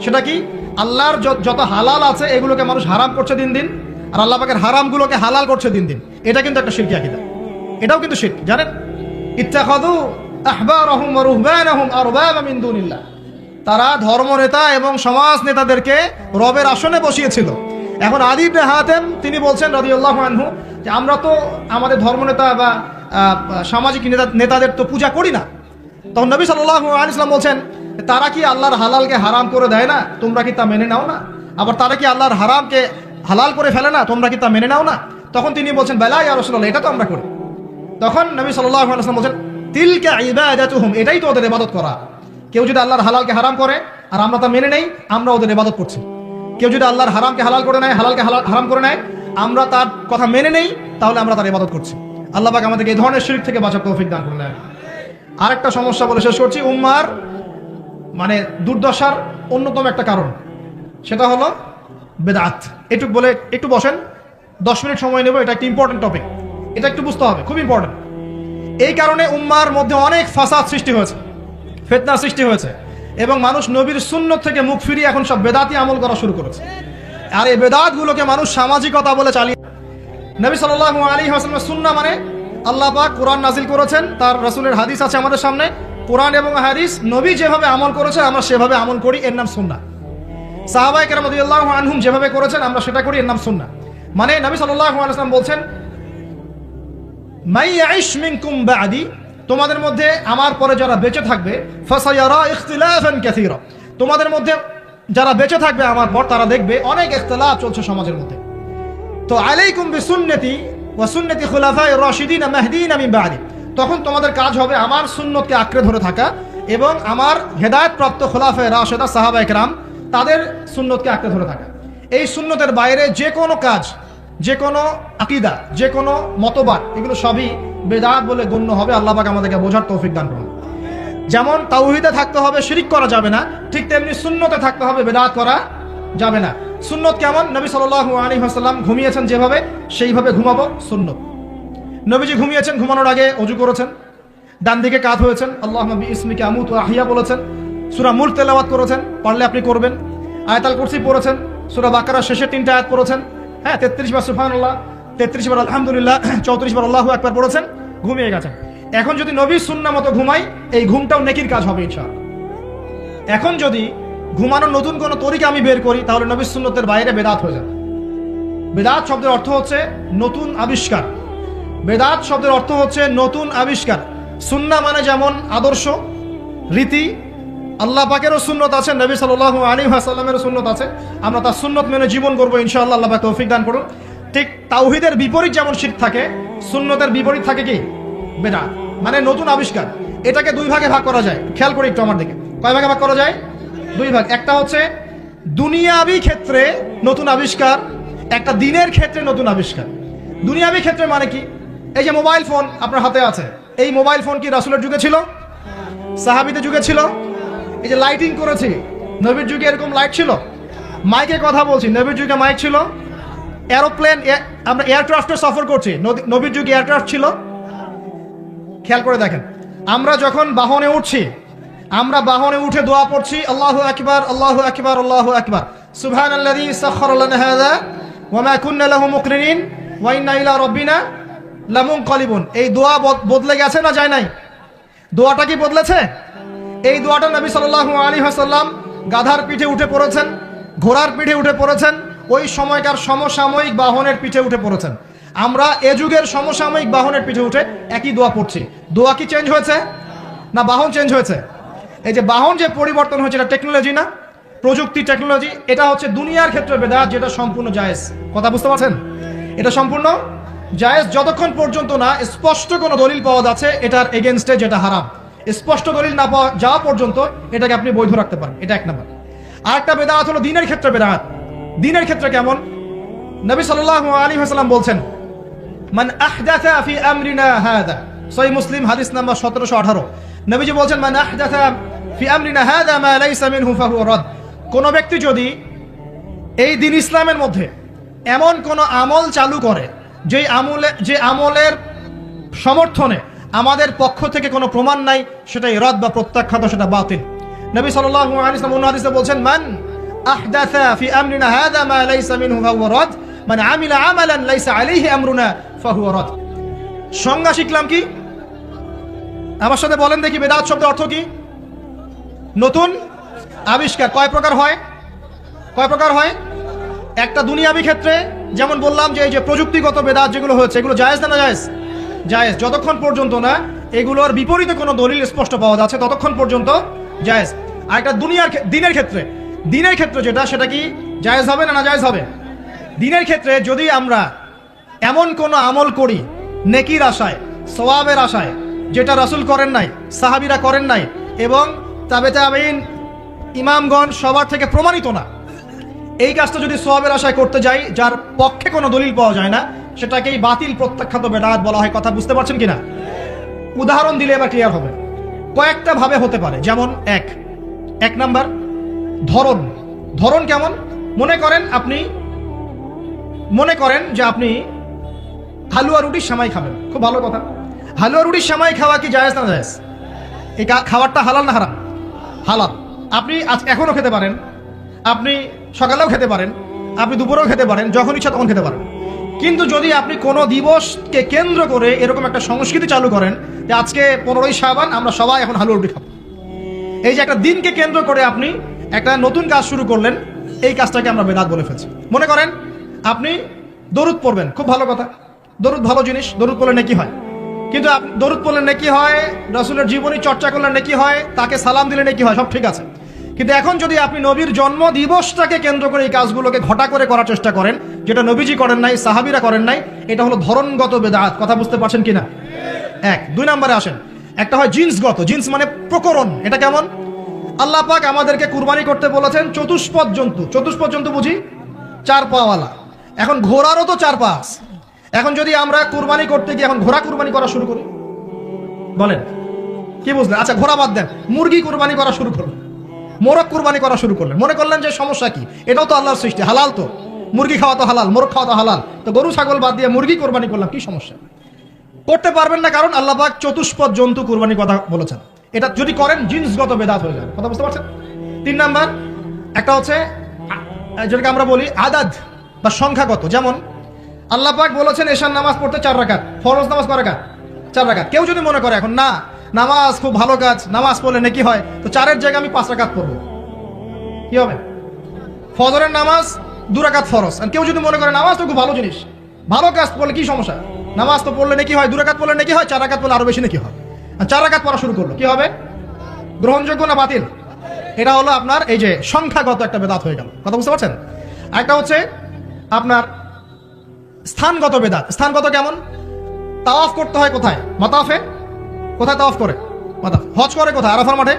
সেটা কি? আল্লাহর যত হালাল আছে এগুলোকে মানুষ হারাম করছে দিন দিন, আর আল্লাহ পাকের হারামগুলোকে হালাল করছে দিন দিন। এটা কিন্তু একটা শিরকি আকীদা, এটাও কিন্তু শিরক, জানেন? ইত্তাখাযু আহবারহুম ওয়া রুহবানাহুম আরবাবা মিন দুনিল্লাহ, তারা ধর্মনেতা এবং সমাজ নেতাদেরকে রবের আসনে বসিয়েছিল। এখন আদী ইবনে হাতেম তিনি বলছেন রাদিয়াল্লাহু আনহু যে আমরা তো আমাদের ধর্মনেতা বা সামাজিক নেতাদের তো পূজা করি না। তখন নবী সাল্লাল্লাহু আলাইহি ওয়াসাল্লাম বলছেন তারা কি আল্লাহর হালালকে হারাম করে দেয় না, তোমরা কি তা মেনে নাও না? আবার তারা কি আল্লাহর হারামকে হালাল করে ফেলে না, তোমরা কি তা মেনে নাও না? তখন তিনি বলছেন বালা ইয়া রাসূলুল্লাহ, এটা তো আমরা করি। তখন নবী সাল্লাল্লাহু আলাইহি ওয়াসাল্লাম বলছেন তিলকা ইবাদাতুহুম, এটাই তো ওদের ইবাদত করা। কেউ যদি আল্লাহর হালালকে হারাম করে আর আমরা তা মেনে নেই, আমরা ওদের ইবাদত করছি। কেউ যদি আল্লাহর হারামকে হালাল করে নেয়, হালালকে হারাম করে নেয়, আমরা তার কথা মেনে নেই, তাহলে আমরা তার ইবাদত করছি। আল্লাহ পাক আমাদেরকে এই ধরনের শিরক থেকে বাঁচার তৌফিক দান করুন। আরেকটা সমস্যা বলে শেষ করছি, উম্মার মানে দুর্দশার অন্যতম একটা কারণ, সেটা হলো বেদাত। এটুক বলে একটু বসেন, 10 মিনিট সময় নেব, এটা একটা ইম্পর্টেন্ট টপিক, এটা একটু বুঝতে হবে, খুব ইম্পর্টেন্ট। এই কারণে উম্মার মধ্যে অনেক ফাসাদ সৃষ্টি হয়েছে, ফিতনা সৃষ্টি হয়েছে, এবং মানুষ নবীর সুন্নত থেকে মুখ ফিরিয়ে এখন সব বেদাতি আমল করা শুরু করেছে। আর এই বেদাতগুলোকে মানুষ সামাজিকতা বলে চালিয়ে। নবী সাল্লাল্লাহু আলাইহি ওয়াসাল্লামের সুন্নাহ মানে আল্লাহ পাক কোরআন নাজিল করেছেন, তার রাসূলের হাদিস আছে আমাদের সামনে। কোরআন এবং হাদিস নবী যেভাবে আমল করেছেন আমরা সেভাবে আমল করি, এর নাম সুন্নাহ। সাহাবায়ে কেরাম রাদিয়াল্লাহু আনহুম যেভাবে করেছেন আমরা সেটা করি, এর নাম সুন্নাহ। মানে নবী সাল্লাল্লাহু আলাইহি ওয়াসাল্লাম বলছেন মাই ইয়াইশ মিনকুম বা'দি, তোমাদের মধ্যে আমার পরে যারা বেঁচে থাকবে, ফাসায়ারা ইখতিলাফান কাসীরা, তোমাদের মধ্যে যারা বেঁচে থাকবে আমার পর তারা দেখবে অনেক ইখতিলাফ চলছে সমাজের মধ্যে। তো আলাইকুম বিসুন্নতি ওয়া সুন্নতি খুলাফায়ে রাশিদিন মাহদিন মিন বা'দি, তখন তোমাদের কাজ হবে আমার সুন্নতকে আঁকড়ে ধরে থাকা এবং আমার হেদায়েত প্রাপ্ত খুলাফায়ে রাশিদা সাহাবায়ে কেরাম তাদের সুন্নতকে আঁকড়ে ধরে থাকা। এই সুন্নতের বাইরে যে কোনো কাজ, যে কোনো আকীদা, যে কোনো মতবাদ, এগুলো সবই বেদাত বলে গণ্য হবে। আল্লাহ পাক আমাদেরকে বোঝার তৌফিক দান করুন। যেমন তাওহীদে থাকতে হবে, শিরক করা যাবে না, ঠিক তেমনি সুন্নতে থাকতে হবে, বেদাত করা যাবে না। সুন্নত কেমন? নবী সাল্লাল্লাহু আলাইহি ওয়াসাল্লাম ঘুমিয়েছেন যেভাবে, সেইভাবে ঘুমাবো সুন্নত। নবীজি ঘুমিয়েছেন, ঘুমানোর আগে ওযু করেছেন, ডান দিকে কাত হয়েছেন, আল্লাহুম্মা বিইসমিকা আমুতু ওয়া আহইয়া বলেছেন, সূরা মুলক তেলাওয়াত করেছেন, পারলে আপনি করবেন। আয়াতুল কুরসি পড়েছেন, সূরা বাকারার শেষের 3টা আয়াত পড়েছেন, 33 বার সুবহানাল্লাহ, 33 বার আলহামদুলিল্লাহ, 34 বার আল্লাহু আকবার পড়েছেন, ঘুমিয়ে গেছেন। এখন যদি নবীর সুন্নাহ মতো ঘুমাই, এই ঘুমটাও নেকির কাজ হবে ইনশাআল্লাহ। এখন যদি ঘুমানোর নতুন কোনো তরিকা আমি বের করি, তাহলে নবীর সুন্নতের বাইরে বেদাত হয়ে যাবে। বেদাত শব্দের অর্থ হচ্ছে নতুন আবিষ্কার। বেদাত শব্দের অর্থ হচ্ছে নতুন আবিষ্কার। সুন্নাহ মানে যেমন আদর্শ, রীতি, আল্লাহ পাকেরও সুন্নত আছে, নবী সাল্লাল্লাহু আলাইহি ওয়াসাল্লামেরও সুন্নত আছে, আমরা তার সুন্নত মেনে জীবন করবো ইনশাআল্লাহ। আল্লাহ পাক তৌফিক দান করুন। ঠিক তাওহীদের বিপরীত যেমন শিরক থাকে, সুন্নতের বিপরীত থাকে কি? বেদাত, মানে নতুন আবিষ্কার। এটাকে দুই ভাগে ভাগ করা যায়, খেয়াল করে একটু আমার দিকে। কয় ভাগে ভাগ করা যায়? দুই ভাগ। একটা হচ্ছে দুনিয়াবি ক্ষেত্রে নতুন আবিষ্কার, একটা দিনের ক্ষেত্রে নতুন আবিষ্কার। দুনিয়াবি ক্ষেত্রে মানে কি? এই যে মোবাইল ফোন আপনার হাতে আছে, এই মোবাইল ফোন কি রাসূলের যুগে ছিল? সাহাবীদের যুগে ছিল? এই যে লাইটিং করেছি, নবীর যুগে এরকম লাইট ছিল? মাইকে কথা বলছি, নবীর যুগে মাইক ছিল? এরোপ্লেন, আমরা এয়ারক্রাফটে সফর করছি, নবীর যুগে এয়ারক্রাফট ছিল? খেয়াল করে দেখেন, আমরা যখন বাহনে উঠছি, আমরা বাহনে উঠে দোয়া পড়ছি, আল্লাহু আকবার, আল্লাহু আকবার, আল্লাহু আকবার, সুবহানাল্লাযী সাখখারা লানা হাযা ওয়া মা কুন্না লাহু মুকরিনিন ওয়া ইন্না ইলা রাব্বিনা লামুনকালিবুন। এই দোয়া বদলে গেছে না যায় নাই? দোয়াটা কি বদলেছে? এই দোয়াটা নবী সাল্লাল্লাহু আলাইহি ওয়াসাল্লাম গাধার পিঠে উঠে পড়েছেন, ঘোড়ার পিঠে উঠে পড়েছেন, ওই সময়কার সমসাময়িক বাহনের পিঠে উঠে পড়েছেন। আমরা এ যুগের সমসাময়িক বাহনের পিঠে উঠে একই দোয়া পড়ছি। দোয়া কি চেঞ্জ হয়েছে না বাহন চেঞ্জ হয়েছে? এই যে বাহন যে পরিবর্তন হয়েছে, এটা টেকনোলজি না, প্রযুক্তি, টেকনোলজি। এটা হচ্ছে দুনিয়ার ক্ষেত্রে বেদাত, যেটা সম্পূর্ণ জায়েজ। কথা বুঝতে পারছেন? এটা সম্পূর্ণ জায়েজ যতক্ষণ পর্যন্ত না স্পষ্ট কোনো দলিল পাওয়া যাচ্ছে এটার এগেনস্টে, যেটা হারাম। স্পষ্ট দলিল না পাওয়া যাওয়া পর্যন্ত এটাকে আপনি বৈধ রাখতে পারেন, এটা এক নাম্বার। আরেকটা বেদাত হলো দিনের ক্ষেত্রে বেদাত। দিনের ক্ষেত্রে কেমন? নবী সাল্লাল্লাহু আলাইহি ওয়াসাল্লাম বলছেন মান আহদাথা ফি আমরিনা হাযা, সহিহ মুসলিম হাদিস নাম্বার 1718। নবীজি বলছেন, মান আহদাথা ফি আমরিনা হাযা মা লাইসা মিনহু ফাহুয়া রাদ। কোন ব্যক্তি যদি এই দিন ইসলামের মধ্যে এমন কোন আমল চালু করে যে আমলের সমর্থনে আমাদের পক্ষ থেকে কোনো প্রমাণ নাই, সেটাই রদ বা প্রত্যাখ্যাত, সেটা বাতিল। নবী সাল্লাল্লাহু আলাইহি ওয়াসাল্লাম অন্য হাদিসে বলছেন, মান আহদাথা ফি আমরিনা হাযা মা লাইসা মিনহু ফাহুয়া রাদ, মান আমিলা আমালান লাইসা আলাইহি আমরুনা ফাহুয়া রাদ। সংজ্ঞা শিখলাম কি? আমার সাথে বলেন দেখি, বেদাত শব্দের অর্থ কি? নতুন আবিষ্কার। কয় প্রকার হয়? কয় প্রকার হয়? একটা দুনিয়াবি ক্ষেত্রে, যেমন বললাম যে এই যে প্রযুক্তিগত বেদাত যেগুলো হয়েছে, এগুলো জায়েজ না জায়েজ? জায়েজ। যতক্ষণ পর্যন্ত না এগুলোর বিপরীতে কোনো দলিল স্পষ্ট পাওয়া যাচ্ছে ততক্ষণ পর্যন্ত জায়েজ। আর একটা দিনের ক্ষেত্রে যেটা, সেটা কি জায়েজ হবে না নাজায়েজ হবে? দিনের ক্ষেত্রে যদি আমরা এমন কোনো আমল করি নেকির আশায়, সওয়াবের আশায়, যেটা রাসূল করেন নাই, সাহাবীরা করেন নাই, এবং তাবেঈন ইমামগণ সবার থেকে প্রমাণিত না, এই কাজটা যদি সওয়াবের আশায় করতে যাই, যার পক্ষে কোনো দলিল পাওয়া যায় না, সেটাকেই বাতিল প্রত্যাখ্যাত বেদাত বলা হয়। কথা বুঝতে পারছেন কিনা? উদাহরণ দিলে এবার ক্লিয়ার হবে। কয়েকটা ভাবে হতে পারে। যেমন এক নাম্বার, ধরন কেমন? মনে করেন যে আপনি হালুয়া রুটির সেমাই খাবেন, খুব ভালো কথা। হালুয়া রুটির সেমাই খাওয়া কি জায়েজ না জায়েজ? এই খাবারটা হালাল না হারাম? হালাল। আপনি এখনো খেতে পারেন, আপনি সকালেও খেতে পারেন, আপনি দুপুরেও খেতে পারেন, যখন ইচ্ছা তখন খেতে পারেন। কিন্তু যদি আপনি কোনো দিবসকে কেন্দ্র করে এরকম একটা সংস্কৃতি চালু করেন যে আজকে 15ই শাবান আমরা সবাই এখন হালুয়া রুটি খাবো, এই যে একটা দিনকে কেন্দ্র করে আপনি একটা নতুন কাজ শুরু করলেন, এই কাজটাকে আমরা বেদাত বলে ফেলছি। মনে করেন আপনি দরুদ পড়বেন, খুব ভালো কথা, দরুদ ভালো জিনিস, দরুদ পড়লে নেকি হয়। কিন্তু দরুদ পড়লে নেকি হয়, রাসূলের জীবনী চর্চা করলে নেকি হয়, তাকে সালাম দিলে নেকি হয়, সব ঠিক আছে। কিন্তু এখন যদি আপনি নবীর জন্ম দিবসটাকে কেন্দ্র করে এই কাজগুলোকে ঘটা করে করার চেষ্টা করেন, যেটা নবীজি করেন নাই, সাহাবীরা করেন নাই, এটা হলো ধরনগত বেদাত। কথা বুঝতে পারছেন কিনা? দুই নম্বরে আসেন, একটা হয় জিন্সগত। জিন্স মানে প্রকরণ। এটা কেমন? আল্লাহ পাক আমাদেরকে কুরবানি করতে বলেছেন চতুষ্পদ জন্তু। চতুষ্পদ জন্তু বুঝি 4 পাওয়ালা। এখন ঘোড়ারও তো 4 পা আছে। এখন যদি আমরা কুরবানি করতে গিয়ে এখন ঘোড়া কুরবানি করা শুরু করি, বলেন কি বুঝলেন? আচ্ছা, ঘোড়া বাদ দেন, মুরগি কুরবানি করা শুরু করলেন, মোরগ কুরবানি করা শুরু করলেন, মনে করলেন যে সমস্যা কি, এটাও তো আল্লাহর সৃষ্টি, হালাল তো, মুরগি খাওয়া তো হালাল, মোরগ খাওয়া তো হালাল, তো গরু ছাগল বাদ দিয়ে মুরগি কুরবানি করলাম, কি সমস্যা? করতে পারবেন না, কারণ আল্লাহ পাক চতুষ্পদ জন্তু কুরবানির কথা বলেছেন। এটা যদি করেন জিন্সগত বেদাত হয়ে যাবে। কথা বুঝতে পারছেন? 3 নাম্বার, একটা হচ্ছে যেটাকে আমরা বলি আদাদ বা সংখ্যাগত। যেমন আল্লাহ পাক বলেছেন এশার নামাজ পড়তে 4 রাকাত, ফরজ নামাজ কয় রাকাত? 4 রাকাত। কেউ যদি মনে করে এখন না, নামাজ খুব ভালো কাজ, নামাজ পড়লে নেকি হয়, তো 4-এর জায়গায় আমি 5 রাকাত পড়বো, কি হবে? ফজরের নামাজ 2 রাকাত ফরজ। আর কেউ যদি মনে করে নামাজ তো খুব ভালো জিনিস, ভালো কাজ পড়লে কি সমস্যা, নামাজ তো পড়লে নেকি হয়, 2 রাকাত পড়লে নেকি হয়, 4 রাকাত পড়লে আরো বেশি নেকি হয়। আর 4 রাকাত পড়া শুরু করলো, কি হবে? গ্রহণযোগ্য না বাতিল? এটা হলো আপনার এই যে সংখ্যাগত একটা বেদাত হয়ে গেল। কথা বুঝতে পারছেন? একটা হচ্ছে আপনার স্থানগত বেদাত। স্থানগত কেমন? তাওয়াফ করতে হয় কোথায়? মাতাফে। কোথায় তাওয়াফ করে? মাতাফ। হজ করে কোথায়? আরাফার মাঠে।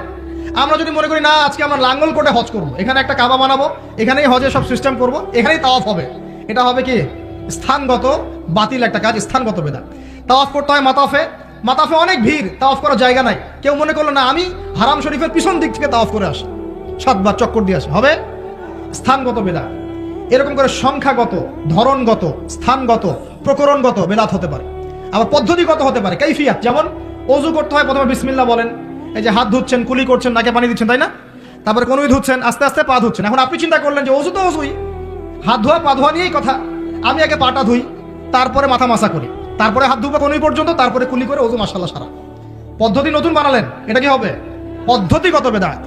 আমরা যদি মনে করি না আজকে আমরা লাঙ্গল কোটে হজ করব, এখানে একটা কাবা বানাবো, এখানেই হজের সব সিস্টেম করব, এখানেই তাওয়াফ হবে, এটা হবে কি? স্থানগত বাতিল একটা কাজ, স্থানগত বেদাত। তাওয়াফ করতে হয় মাতাফে। মাতাফে অনেক ভিড়, তাওয়াফ করার জায়গা নাই। কেউ মনে করলো না আমি হারাম শরীফের পিছন দিক থেকে তাওয়াফ করে আসি, 7 বার চক্কর দিয়ে আসি, হবে স্থানগত বেদাত। এরকম করে সংখ্যাগত, ধরনগত, স্থানগত, প্রকরণগত বেদাত হতে পারে। আবার পদ্ধতিগত হতে পারে, কাইফিয়াত। যেমন ওযু করতে হয়, প্রথমে বিসমিল্লাহ বলেন, এই যে হাত ধুচ্ছেন, কুলি করছেন, নাকে পানি দিচ্ছেন, তাই না? তারপরে কোনোই ধুচ্ছেন, আস্তে আস্তে পা ধুচ্ছেন। এখন আপনি চিন্তা করলেন যে ওযু তো ওযুই, হাত ধোয়া পা ধোয়া নিয়েই কথা, আমি আগে পাটা ধুই, তারপরে মাথা মাসা করি, তারপরে হাত ধুবো কোনোই পর্যন্ত, তারপরে কুলি করে ওযু মাশাআল্লাহ সারা। পদ্ধতি নতুন বানালেন, এটা কি হবে? পদ্ধতিগত বেদাত।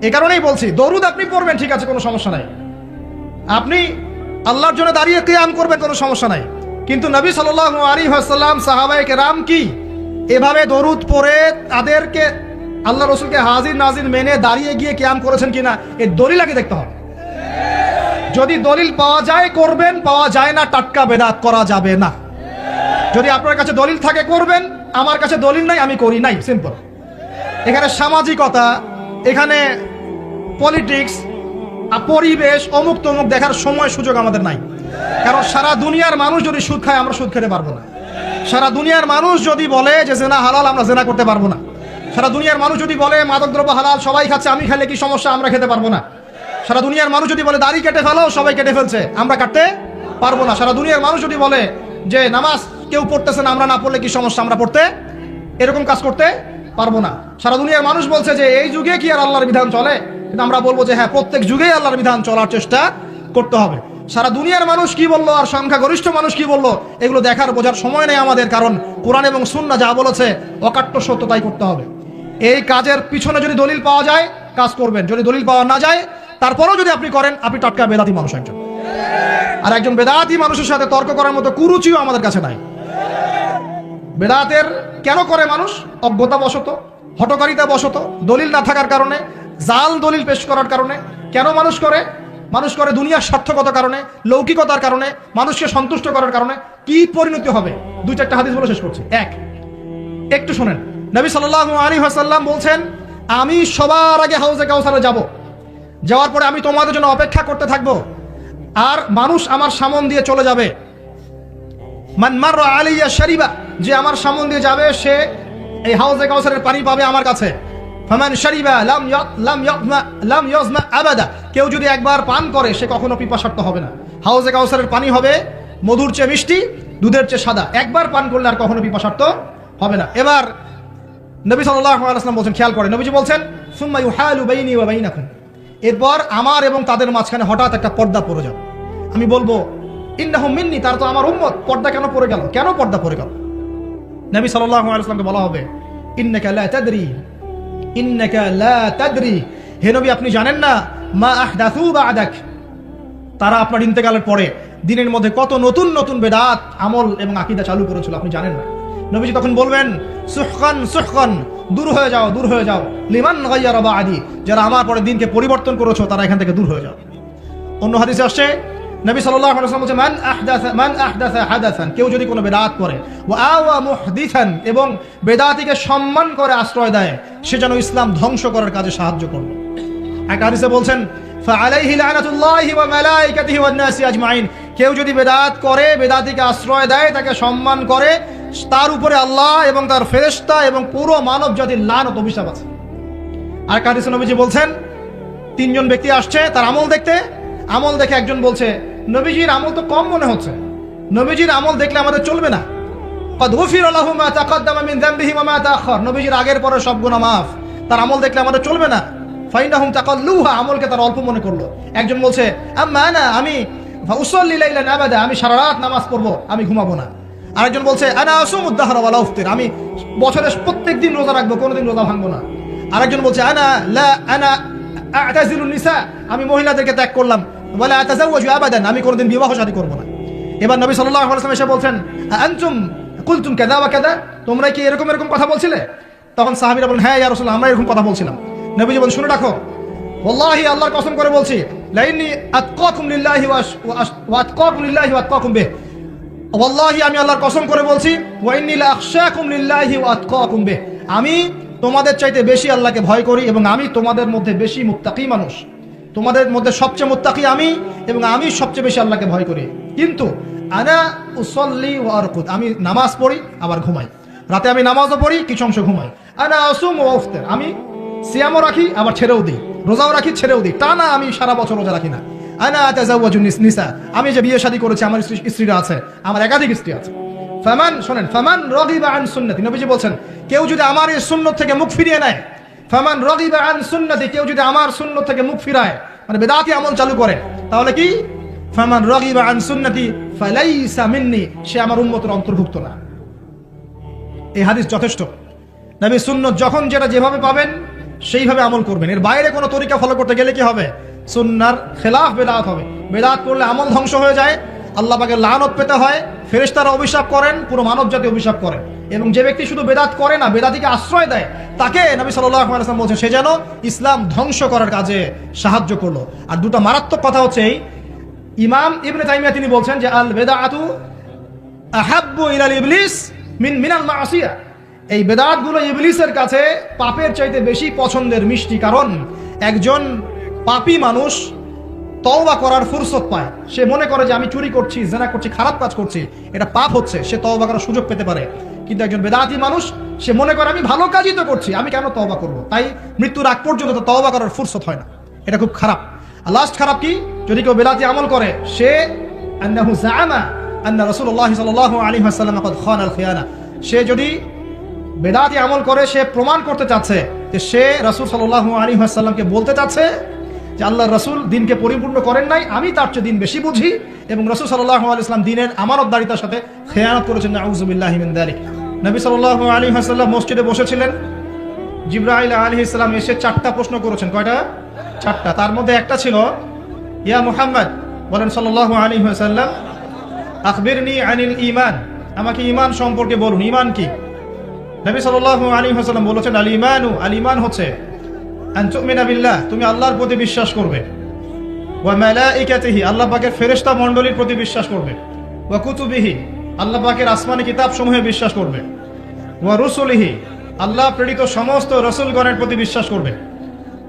এই কারণেই বলছি দরুদ আপনি পড়বেন, ঠিক আছে, কোনো সমস্যা নাই, আপনি আল্লাহর জন্য দাঁড়িয়ে কিয়াম করবেন, কোনো সমস্যা নাই। কিন্তু নবী সাল্লাল্লাহু আলাইহি ওয়াসাল্লাম, সাহাবায়ে কেরাম কি এভাবে দরুদ পড়ে তাদেরকে আল্লাহ রসুলকে হাজির নাজির মেনে দাঁড়িয়ে গিয়ে কিয়াম করেছেন কিনা, এর দলিল আগে দেখতে হবে। যদি দলিল পাওয়া যায় করবেন, পাওয়া যায় না টাটকা বেদাত করা যাবে না। যদি আপনার কাছে দলিল থাকে করবেন, আমার কাছে দলিল নাই, আমি করি নাই, সিম্পল। এখানে সামাজিকতা, এখানে পলিটিক্স, পরিবেশ, অমুক তমুক দেখার সময় সুযোগ আমাদের নাই। কারণ সারা দুনিয়ার মানুষ যদি সুদ খায়, আমরা সুদ খেতে পারবো না। সারা দুনিয়ার মানুষ যদি বলে যে জেনা হালাল, আমরা জেনা করতে পারবো না। সারা দুনিয়ার মানুষ যদি বলে মাদকদ্রব্য হালাল, সবাই খাচ্ছে, আমি খেলে কি সমস্যা, আমরা খেতে পারবো না। সারা দুনিয়ার মানুষ যদি বলে দাড়ি কেটে ফেলো, সবাই কেটে ফেলছে, আমরা কাটতে পারবো না। সারা দুনিয়ার মানুষ যদি বলে যে নামাজ কেউ পড়তেছে না, আমরা না পড়লে কি সমস্যা, আমরা পড়তে এরকম কাজ করতে পারবো না। সারা দুনিয়ার মানুষ বলছে যে এই যুগে কি আর আল্লাহর বিধান চলে, কিন্তু আমরা বলবো যে হ্যাঁ, প্রত্যেক যুগেই আল্লাহর বিধান চলার চেষ্টা করতে হবে। সারা দুনিয়ার মানুষ কি বললো আর সংখ্যাগরিষ্ঠ মানুষ কি বললো, এগুলো দেখার বোঝার সময় নেই আমাদের, কারণ কোরআন এবং সুন্নাহ যা বলেছে অকাট্য সত্য তাই করতে হবে। এই কাজের পিছনে যদি দলিল পাওয়া যায় কাজ করবেন, যদি দলিল পাওয়া না যায় তারপরেও যদি আপনি করেন, আপনি টাটকা বেদাতি মানুষ একজন। আর একজন বেদাতি মানুষের সাথে তর্ক করার মতো কুরুচিও আমাদের কাছে নাই। বেদাতের কেন করে মানুষ? অজ্ঞতা বশত, হঠকারিতা বশত, দলিল না থাকার কারণে, জাল দলিল পেশ করার কারণে। কেন মানুষ করে? মানুষ করে দুনিয়ার স্বার্থকতার কারণে, লৌকিকতার কারণে, মানুষকে সন্তুষ্ট করার কারণে। কি পরিণতি হবে? দুই চারটা হাদিস বলে শেষ করছি। একটু শোনেন, নবী সাল্লাল্লাহু আলাইহি ওয়াসাল্লাম বলছেন, আমি সবার আগে হাউজে কাউসারে যাব, যাওয়ার পরে আমি তোমাদের জন্য অপেক্ষা করতে থাকবো, আর মানুষ আমার সামন দিয়ে চলে যাবে। মান মাররা আলাইয়া শারিবা, যে আমার সামন দিয়ে যাবে সে এই হাউজে কাউসারের পানি পাবে আমার কাছে। ফামান শারিবা লাম ইয়াজমা আবাদা, কেউ যদি একবার পান করে সে কখনো পিপাসার্ত হবে না। হাউজে কাউসারের পানি হবে মধুর চেয়ে মিষ্টি, দুধের চেয়ে সাদা। একবার পান করলে আর কখনো পিপাসার্ত হবে না। এবার নবী সাল্লাল্লাহু আলাইহি ওয়াসাল্লাম বলছেন, খেয়াল করেন, নবীজি বলছেন, সুম্মা ইউহালু বাইনি ওয়া বাইনাকুম, এরপর আমার এবং তাদের মাঝখানে হঠাৎ একটা পর্দা পড়ে যাবে। আমি বলবো ইন্নাহুম মিন্নি, তারা তো আমার উম্মত, পর্দা কেন পড়ে গেল? কেন পর্দা পড়ে গেল? নবী সাল্লাল্লাহু আলাইহি ওয়াসাল্লামকে বলা হবে, ইন্নাকা লা তাদরি, ইন্নাকা লা তাদরি, হে নবী আপনি জানেন না, মা আহদাসু বা'দাক, তারা আপনার ইন্তেকালের পরে দিনের মধ্যে কত নতুন নতুন বেদাত, আমল এবং আকীদা চালু করেছিল, আপনি জানেন না। নবীজি তখন বলবেন, সুহকান সুহকান, দূর হয়ে যাও, দূর হয়ে যাও, লিমান গায়্যারা বা'দি, যারা আমার পরে দিনকে পরিবর্তন করেছো তারা এখান থেকে দূর হয়ে যাও। অন্য হাদিসে আসছে, নবী সাল্লাল্লাহু আলাইহি ওয়াসাল্লাম বলেছেন, মান আহদাসা হাদাসান, কেউ যদি কোনো বেদাত করে, ওয়া আওয়া মুহদিসান, এবং বেদাতিকে সম্মান করে আশ্রয় দেয়, সে যেন ইসলাম ধ্বংস করার কাজে সাহায্য করবে। এক হাদিসে বলছেন, ফাআলাইহি লানাতুল্লাহি ওয়া মালাইকাতিহি ওয়ান নাসি আজমাইন, কেউ যদি বেদাত করে, বেদাতিকে আশ্রয় দেয়, তাকে সম্মান করে, তার উপরে আল্লাহ এবং তার ফেরেশতা এবং পুরো মানব জাতির লানত অভিশাপ আছে। আর হাদিসে নবীজি বলছেন, তিনজন ব্যক্তি আসছে তার আমল দেখতে, আমল দেখে একজন বলছে, নবীজির আমল তো কম মনে হচ্ছে, নবীজির আমল দেখলে আমাদের চলবে না। ক্বাদ গুফিরা লাহু মা তাকাদ্দামা মিন যামবিহি ওয়া মা তাআখার, নবীজির আগের পরে সব গুনাহ মাফ, তার আমল দেখলে আমাদের চলবে না। ফাইনাহুম তাকাল্লুহা, আমলকে তারা অল্প মনে করলো। একজন বলছে, আম্মা আনা, আমি ফাউসাল্লি লাইলান আবাদা, আমি সারা রাত নামাজ পড়বো, আমি ঘুমাবো না। আরেকজন বলছে, আনা আসুমুদ দাহরা ওয়া লা আফতির, আমি বছরে প্রত্যেক দিন রোজা রাখবো, কোনোদিন রোজা ভাঙবো না। আরেকজন বলছে, আনা আ'তাজিলুন নিসা, আমি মহিলাদেরকে ত্যাগ করলাম, ওয়ালা আতাজাওয়াজু আবাদান, আমি কোনোদিন বিবাহ শাদী করব না। এবার নবী সাল্লাল্লাহু আলাইহি ওয়াসাল্লাম এসে বলছেন, আনতুম কুলতুম কাযা ওয়া কাযা, তোমরা কি এরকম এরকম কথা বলছিলে? তখন সাহাবীরা বলেন, হ্যাঁ ইয়া রাসূলুল্লাহ, আমরা এরকম কথা বলছিলাম। নবীজি বলেন, শুনে রাখো, ওয়াল্লাহি, আল্লাহর কসম করে বলছি, লাইন্নী আতকাকুম লিল্লাহি ওয়া আতকাকুম লিল্লাহি ওয়া আতকাকুম বিহি, ওয়াল্লাহি, আমি আল্লাহর কসম করে বলছি, ওয়া ইন্নী লা আখশাকুম লিল্লাহি ওয়া আতকাকুম বিহি, আমি তোমাদের চাইতে বেশি আল্লাহকে ভয় করি এবং আমি তোমাদের মধ্যে বেশি মুত্তাকি মানুষ, তোমাদের মধ্যে সবচেয়ে মুত্তাকি আমি, এবং আমি সবচেয়ে বেশি আল্লাহকে ভয় করি। কিন্তু আনা উসাল্লি ওয়া আরকুদ, আমি নামাজ পড়ি আবার ঘুমাই, রাতে আমি নামাজও পড়ি, কিছু অংশ ঘুমাই। আনা আসুম ওয়া আফতির, আমি সিয়ামও রাখি আবার ছেড়েও দিই, রোজাও রাখি ছেড়েও দিই, টানা আমি সারা বছর রোজা রাখি না। আনা আতাজাওয়াজু নিসা, আমি যে বিয়ে শাদী করেছি, আমার স্ত্রীরা আছে, আমার একাধিক স্ত্রী আছে। ফামান, শোনেন, ফামান রাগিবা আন সুন্নতি, নবীজি বলছেন, কেউ যদি আমার এই সুন্নত থেকে মুখ ফিরিয়ে নেয়, ফামান রাগিবা আন সুন্নতি, কেউ যদি আমার সুন্নত থেকে মুখ ফিরায়, মানে বেদাতি আমল চালু করে, তাহলে কি? ফামান রাগিবা আন সুন্নতি ফালাইসা মিন্নি, সে আমার উম্মতের অন্তর্ভুক্ত না। এই হাদিস যথেষ্ট। নবী সুন্নত যখন যেটা যেভাবে পাবেন সেইভাবে আমল করবেন, এর বাইরে কোনো তরিকা ফলো করতে গেলে কি হবে? সুন্নাহর খেলাফ বেদাত হবে। বেদাত করলে আমল ধ্বংস হয়ে যায়, আল্লাহ পাকের লানত পেতে হয়, ফেরেশতারা অভিশাপ করেন, পুরো মানব জাতি অভিশাপ করেন। এবং যে ব্যক্তি শুধু বেদাত করে না, বেদাতিকে আশ্রয় দেয়, তাকে নবী সাল্লাল্লাহু আলাইহি ওয়াসাল্লাম বলছেন, সে যেন ইসলাম ধ্বংস করার কাজে সাহায্য করলো। আর দুটো মারাত্মক কথা হচ্ছে এই, ইমাম ইবনে তাইমিয়া তিনি বলছেন যে আল বেদাআতু আহাব্বু ইলাল ইবলিস মিনাল মাসিয়া, এই বেদাতগুলো ইবলিসের কাছে পাপের চাইতে বেশি পছন্দের মিষ্টি। কারণ একজন পাপী মানুষ তওবা করার ফুরসত পায়, সে মনে করে যে আমি চুরি করছি, জেনা করছি, খারাপ কাজ করছি, এটা পাপ হচ্ছে, সে তওবা করার সুযোগ পেতে পারে। কিন্তু একজন বেদাতি মানুষ সে মনে করে আমি ভালো কাজই তো করছি, আমি কেন তওবা করব? তাই মৃত্যুর আগ পর্যন্ত তো তওবা করার ফুরসত হয় না। এটা খুব খারাপ। আর লাস্ট খারাপ কি, যদি কেউ বেদাতি আমল করে, সে আন্নাহু জাআমা আন্না রাসূলুল্লাহ সাল্লাল্লাহু আলাইহি ওয়াসাল্লাম ক্বাদ খানাল খিয়ানা, সে যদি বেদাতি আমল করে সে প্রমাণ করতে চাচ্ছে যে সে রাসূল সাল্লাল্লাহু আলাইহি ওয়াসাল্লামকে বলতে চাচ্ছে যে আল্লাহর রাসূল দিনকে পরিপূর্ণ করেন নাই, আমি তার চেয়ে দিন বেশি বুঝি, এবং রাসূল সাল্লাল্লাহু আলাইহি ওয়াসাল্লাম দিনের আমানতদারিতার সাথে খেয়ানত করেছেন। নাউযু বিল্লাহি মিন যালিক। নবী সাল্লাল্লাহু আলাইহি ওয়াসাল্লাম মসজিদে বসেছিলেন, জিবরাইল আলাইহিস সালাম এসে 4টা প্রশ্ন করেছেন। কয়টা? 4টা। তার মধ্যে একটা ছিল, ইয়া মুহাম্মদ, বলেন সাল্লাল্লাহু আলাইহি ওয়াসাল্লাম, আখবিরনি আনিল ঈমান, আমাকে ঈমান সম্পর্কে বলুন, ঈমান কি? নবী সাল্লাল্লাহু আলাইহি ওয়াসাল্লাম বলেছেন, আল ঈমানু, আল ঈমান হচ্ছে আন তুমিনা বিল্লাহ, তুমি আল্লাহর প্রতি বিশ্বাস করবে, ওয়া মালাইকাতিহি, আল্লাহ পাকের ফেরেশতা মণ্ডলীর প্রতি বিশ্বাস করবে, ওয়া কুতুবিহি, আল্লাহ পাকের আসমানি কিতাবসমূহে বিশ্বাস করবে, ওয়া রুসুলিহি, আল্লাহ প্রেরিত সমস্ত রাসূলগণের প্রতি বিশ্বাস করবে,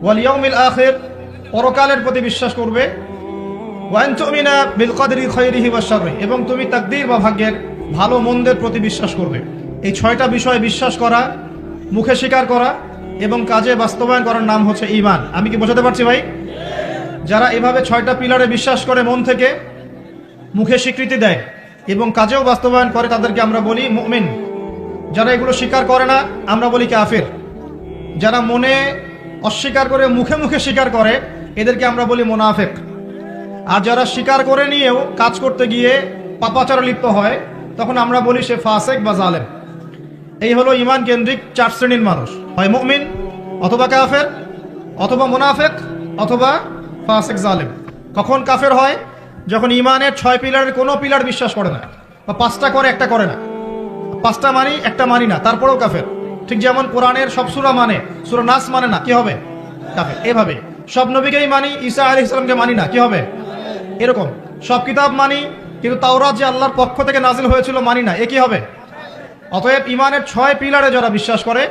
ওয়াল ইয়াউমিল আখির, পরকালের প্রতি বিশ্বাস করবে, ওয়া আন তুমিনা বিল কদরি খাইরিহি ওয়া শাররি, এবং তুমি তাকদীর বা ভাগ্যের ভালো মন্দের প্রতি বিশ্বাস করবে। এই 6টা বিষয়ে বিশ্বাস করা, মুখে স্বীকার করা এবং কাজে বাস্তবায়ন করার নাম হচ্ছে ঈমান। আমি কি বোঝাতে পারছি ভাই? যারা এভাবে 6টা পিলারে বিশ্বাস করে মন থেকে, মুখে স্বীকৃতি দেয় এবং কাজেও বাস্তবায়ন করে, তাদেরকে আমরা বলি মুমিন। যারা এগুলো স্বীকার করে না আমরা বলি কাফির। যারা মনে অস্বীকার করে মুখে মুখে স্বীকার করে এদেরকে আমরা বলি মুনাফিক। আর যারা স্বীকার করে নিয়েও কাজ করতে গিয়ে পাপাচারে লিপ্ত হয় তখন আমরা বলি সে ফাসিক বা জালেম। এই হলো ঈমান কেন্দ্রিক 4 শ্রেণীর মানুষ, হয় মুমিন অথবা কাফের অথবা মুনাফিক অথবা ফাসিক জালেম। কখন কাফের হয়? যখন ঈমানের 6 পিলারের কোনো পিলার বিশ্বাস করে না, বা 5টা করে একটা করে না, 5টা মানি একটা মানি না, তারপরেও কাফের। ঠিক যেমন কোরআনের সব সূরা মানে, সূরা নাস মানে না, কি হবে? কাফের। এভাবে সব নবীকেই মানি, ঈসা আলাইহিস সালামকে মানি না, কি হবে? এরকম সব কিতাব মানি কিন্তু তাওরাত যে আল্লাহর পক্ষ থেকে নাজিল হয়েছিল মানি না, এ কি হবে? অতএব ঈমানের 6 পিলারে যারা বিশ্বাস করে,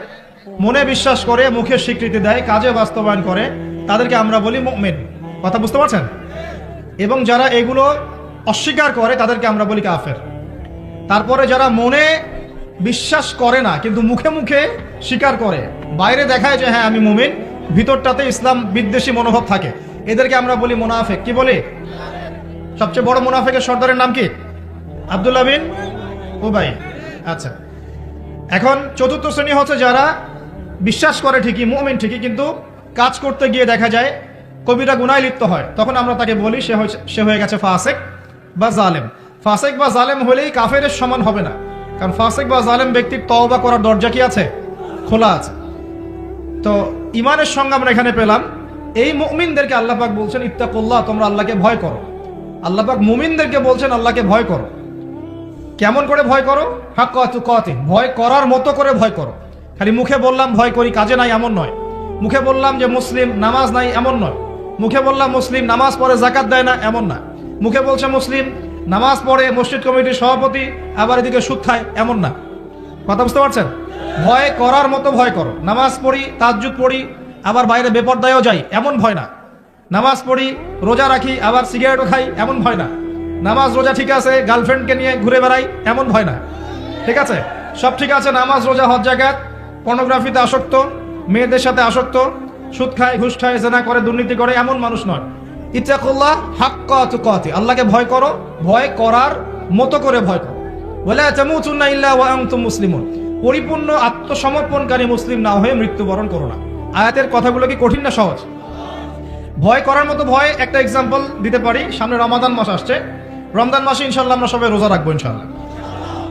মনে বিশ্বাস করে, মুখে স্বীকৃতি দেয়, কাজে বাস্তবায়ন করে, তাদেরকে আমরা বলি মুমিন। কথা বুঝতে পারছেন? এবং যারা এগুলো অস্বীকার করে তাদেরকে আমরা বলি কাফের। তারপরে যারা মনে বিশ্বাস করে না কিন্তু মুখে মুখে স্বীকার করে, বাইরে দেখায় যে হ্যাঁ আমি মুমিন, ভিতরটাতে ইসলাম বিদ্বেষী মনোভাব থাকে, এদেরকে আমরা বলি মুনাফিক। কি বলি? সবচেয়ে বড় মুনাফিকের সর্দারের নাম কি? আব্দুল্লাহ বিন উবাই। আচ্ছা, এখন 4র্থ শ্রেণী হচ্ছে যারা বিশ্বাস করে ঠিকই, মুমিন ঠিকই, কিন্তু কাজ করতে গিয়ে দেখা যায় কবিরা গুনায় লিপ্ত হয়, তখন আমরা তাকে বলি সে হয়ে গেছে ফাসিক বা জালেম। ফাসিক বা জালেম হলেই কাফেরের সমান হবে না, কারণ ফাসিক বা জালেম ব্যক্তির তওবা করার দরজা কি আছে? খোলা আছে। তো ঈমানের সঙ্গে আমরা এখানে পেলাম এই মুমিনদেরকে আল্লাহ পাক বলছেন ইত্তাকুল্লাহ, তোমরা আল্লাহকে ভয় করো। আল্লাহ পাক মুমিনদেরকে বলছেন আল্লাহকে ভয় করো। কেমন করে ভয় করো? হাক্কা তুকাতি, ভয় করার মতো করে ভয় করো। খালি মুখে বললাম ভয় করি, কাজে নাই, এমন নয়। মুখে বললাম যে মুসলিম, নামাজ নাই, এমন নয়। মুখে বললাম মুসলিম, নামাজ পড়ে, যাকাত দেয় না, এমন না। মুখে বলছে মুসলিম, নামাজ পড়ে, মসজিদ কমিটির সভাপতি, আবার এদিকে সুদ খায়, এমন না। কথা বুঝতে পারছেন? ভয় করার মতো ভয় করো। নামাজ পড়ি, তাহাজ্জুদ পড়ি, আবার বাইরে বেপরদায়ও যাই, এমন ভয় না। নামাজ পড়ি, রোজা রাখি, আবার সিগারেটও খাই, এমন ভয় না। নামাজ রোজা ঠিক আছে, গার্লফ্রেন্ডকে নিয়ে ঘুরে বেড়াই, এমন ভয় না। ঠিক আছে, সব ঠিক আছে, নামাজ রোজা হজ জাকাত, পর্নোগ্রাফিতে আসক্ত, মেয়েদের সাথে আসক্ত, সুদ খায়, ঘুষ খায়, জেনা করে, দুর্নীতি করে, এমন মানুষ নয়। ইত্তাকুল্লাহ হাক্কা তুকাতি, আল্লাহকে ভয় করো, ভয় করার মতো করে ভয় করো। ওয়ালা তামুতুন্না ইল্লা ওয়া আনতুম মুসলিমুন, পরিপূর্ণ আত্মসমর্পণকারী মুসলিম না হয়ে মৃত্যুবরণ করো না। আয়াতের কথাগুলো কি কঠিন না সহজ? ভয় করার মতো ভয় একটা এক্সাম্পল দিতে পারি। সামনে রমাদান মাস আসছে, রমজান মাসে ইনশাআল্লাহ আমরা সবাই রোজা রাখবো ইনশাআল্লাহ।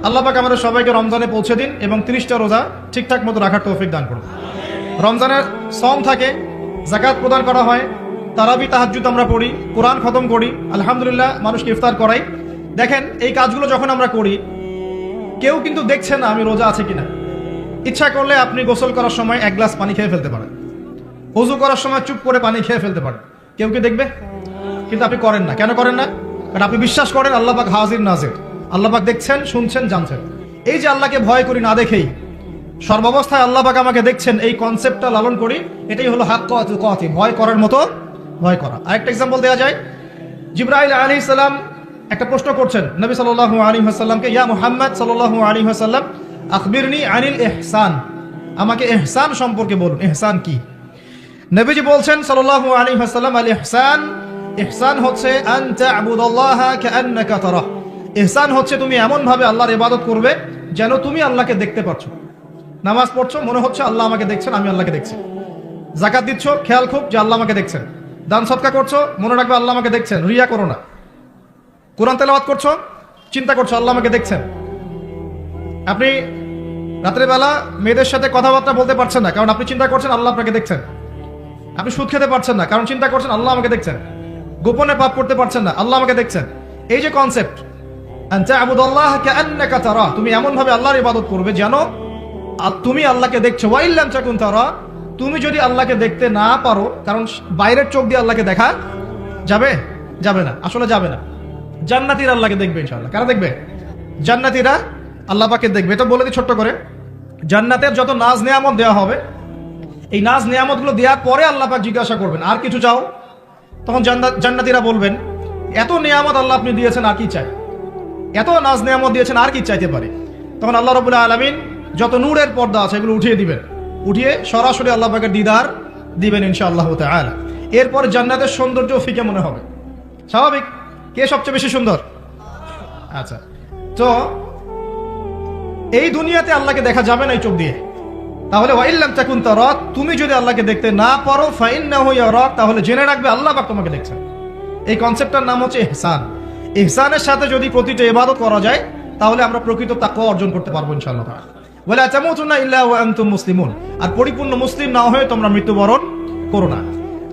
আল্লাহ পাক আমাদের সবাইকে রমজানে পৌঁছে দিন এবং 30টা রোজা ঠিকঠাক মতো রাখার তৌফিক দান করুন। রমজানের সওম থাকে, যাকাত প্রদান করা হয়, তারাবি তাহাজ্জুদ আমরা পড়ি, কোরআন খতম করি, আলহামদুলিল্লাহ মানুষকে ইফতার করাই। দেখেন এই কাজগুলো যখন আমরা করি কেউ কিন্তু দেখছে না আমি রোজা আছে কিনা। ইচ্ছা করলে আপনি গোসল করার সময় 1 গ্লাস পানি খেয়ে ফেলতে পারেন, ওযু করার সময় চুপ করে পানি খেয়ে ফেলতে পারেন, কেউ কি দেখবে? কিন্তু আপনি করেন না। কেন করেন না? কারণ আপনি বিশ্বাস করেন আল্লাহ পাক হাজির নাজির, আল্লাহ পাক দেখছেন, শুনছেন, জানছেন। এই যে আল্লাহকে ভয় করি না দেখেই, সর্বাবস্থায় আল্লাহ পাক আমাকে দেখছেন, এই কনসেপ্টটা লালন করি, এটাই হলো হাক্কা তুকাতি, ভয় করার মতো ভয় করা। আরেকটা এক্সাম্পল দেওয়া যায়, জিবরাইল আলাইহিস সালাম একটা প্রশ্ন করছেন নবী সাল্লাল্লাহু আলাইহি ওয়াসাল্লামকে, ইয়া মুহাম্মদ সাল্লাল্লাহু আলাইহি ওয়াসাল্লাম আখবিরনি আনিল ইহসান, আমাকে ইহসান সম্পর্কে বলুন, ইহসান কি? নবীজি বলছেন সাল্লাল্লাহু আলাইহি ওয়াসাল্লাম, আল ইহসান, ইহসান হচ্ছে আন তা'বুদাল্লাহা কাআন্নাকা তারাহ, ইহসান হচ্ছে তুমি এমন ভাবে আল্লাহর ইবাদত করবে যেন তুমি আল্লাহকে দেখতে পাচ্ছ। নামাজ পড়ছো, মনে হচ্ছে আল্লাহ আমাকে দেখছেন, আমি আল্লাহকে দেখছি। যাকাত দিচ্ছ, খেয়াল খুব যে আল্লাহ আমাকে দেখছেন। দান সদকা করছো, মনে রাখবে আল্লাহ আমাকে দেখছেন, রিয়া করো না। কোরআন তেলাওয়াত করছো, চিন্তা করছো আল্লাহ আমাকে দেখছেন। আপনি রাত্রে বেলা মেয়েদের সাথে কথাবার্তা বলতে পারছেন না, কারণ আপনি চিন্তা করছেন আল্লাহ আপনাকে দেখছেন। আপনি সুদ খেতে পারছেন না, কারণ চিন্তা করছেন আল্লাহ আমাকে দেখছেন। গোপনে পাপ করতে পারছেন না, আল্লাহ আমাকে দেখছেন। এই যে কনসেপ্ট, আনতা আবুদাল্লাহ কাআন্নাকা তারা, তুমি এমন ভাবে আল্লাহর ইবাদত করবে যেন তুমি আল্লাহকে দেখছো। ওয়া ইল্লাম তাকুন তারা, তুমি যদি আল্লাহকে দেখতে না পারো, কারণ বাইরের চোখ দিয়ে আল্লাহকে দেখা যাবে যাবে না, আসলে যাবে না। জান্নাতীরা আল্লাহকে দেখবে ইনশাআল্লাহ। কারা দেখবে? জান্নাতীরা আল্লাহ পাককে দেখবে। এটা বলে দিই ছোট্ট করে, জান্নাতের যত নাজ নেয়ামত দেওয়া হবে, এই নাজ নেয়ামতগুলো দেওয়ার পরে আল্লাহ পাক জিজ্ঞাসা করবেন আর কিছু চাও? তখন জান্নাতীরা বলবেন, এত নেয়ামত আল্লাহ আপনি দিয়েছেন, আর কি চাই? এত নাজ নেয়ামত দিয়েছেন, আর কি চাইতে পারে? তখন আল্লাহ রাব্বুল আলামিন যত নূরের পর্দা আছে এগুলো উঠিয়ে দিবেন, উঠিয়ে সরাসরি আল্লাহ পাকের দিদার দিবেন ইনশাআল্লাহ তাআলা। এরপর জান্নাতের সৌন্দর্য ফিকে মনে হবে। স্বাভাবিক, কে সবচেয়ে বেশি সুন্দর? আচ্ছা, তো এই দুনিয়াতে আল্লাহকে দেখা যাবে না এই চোখ দিয়ে। তাহলে ওয়া ইল্লাম তাকুন তারা, তুমি যদি আল্লাহকে দেখতে না পারো, ফাইন্নাহু ইয়ারাক, তাহলে জেনে রাখবে আল্লাহ পাক তোমাকে দেখছেন। এই কনসেপ্টটার নাম হচ্ছে ইহসান। ইহসানের সাথে যদি প্রতিটা ইবাদত করা যায়, তাহলে আমরা প্রকৃত তাকওয়া অর্জন করতে পারবো ইনশাআল্লাহ তাআলা। ওয়ালা তামুতুন্না ইল্লা ওয়া আনতুম মুসলিমুন, আর পরিপূর্ণ মুসলিম না হয়ে তোমরা মৃত্যুবরণ করো না।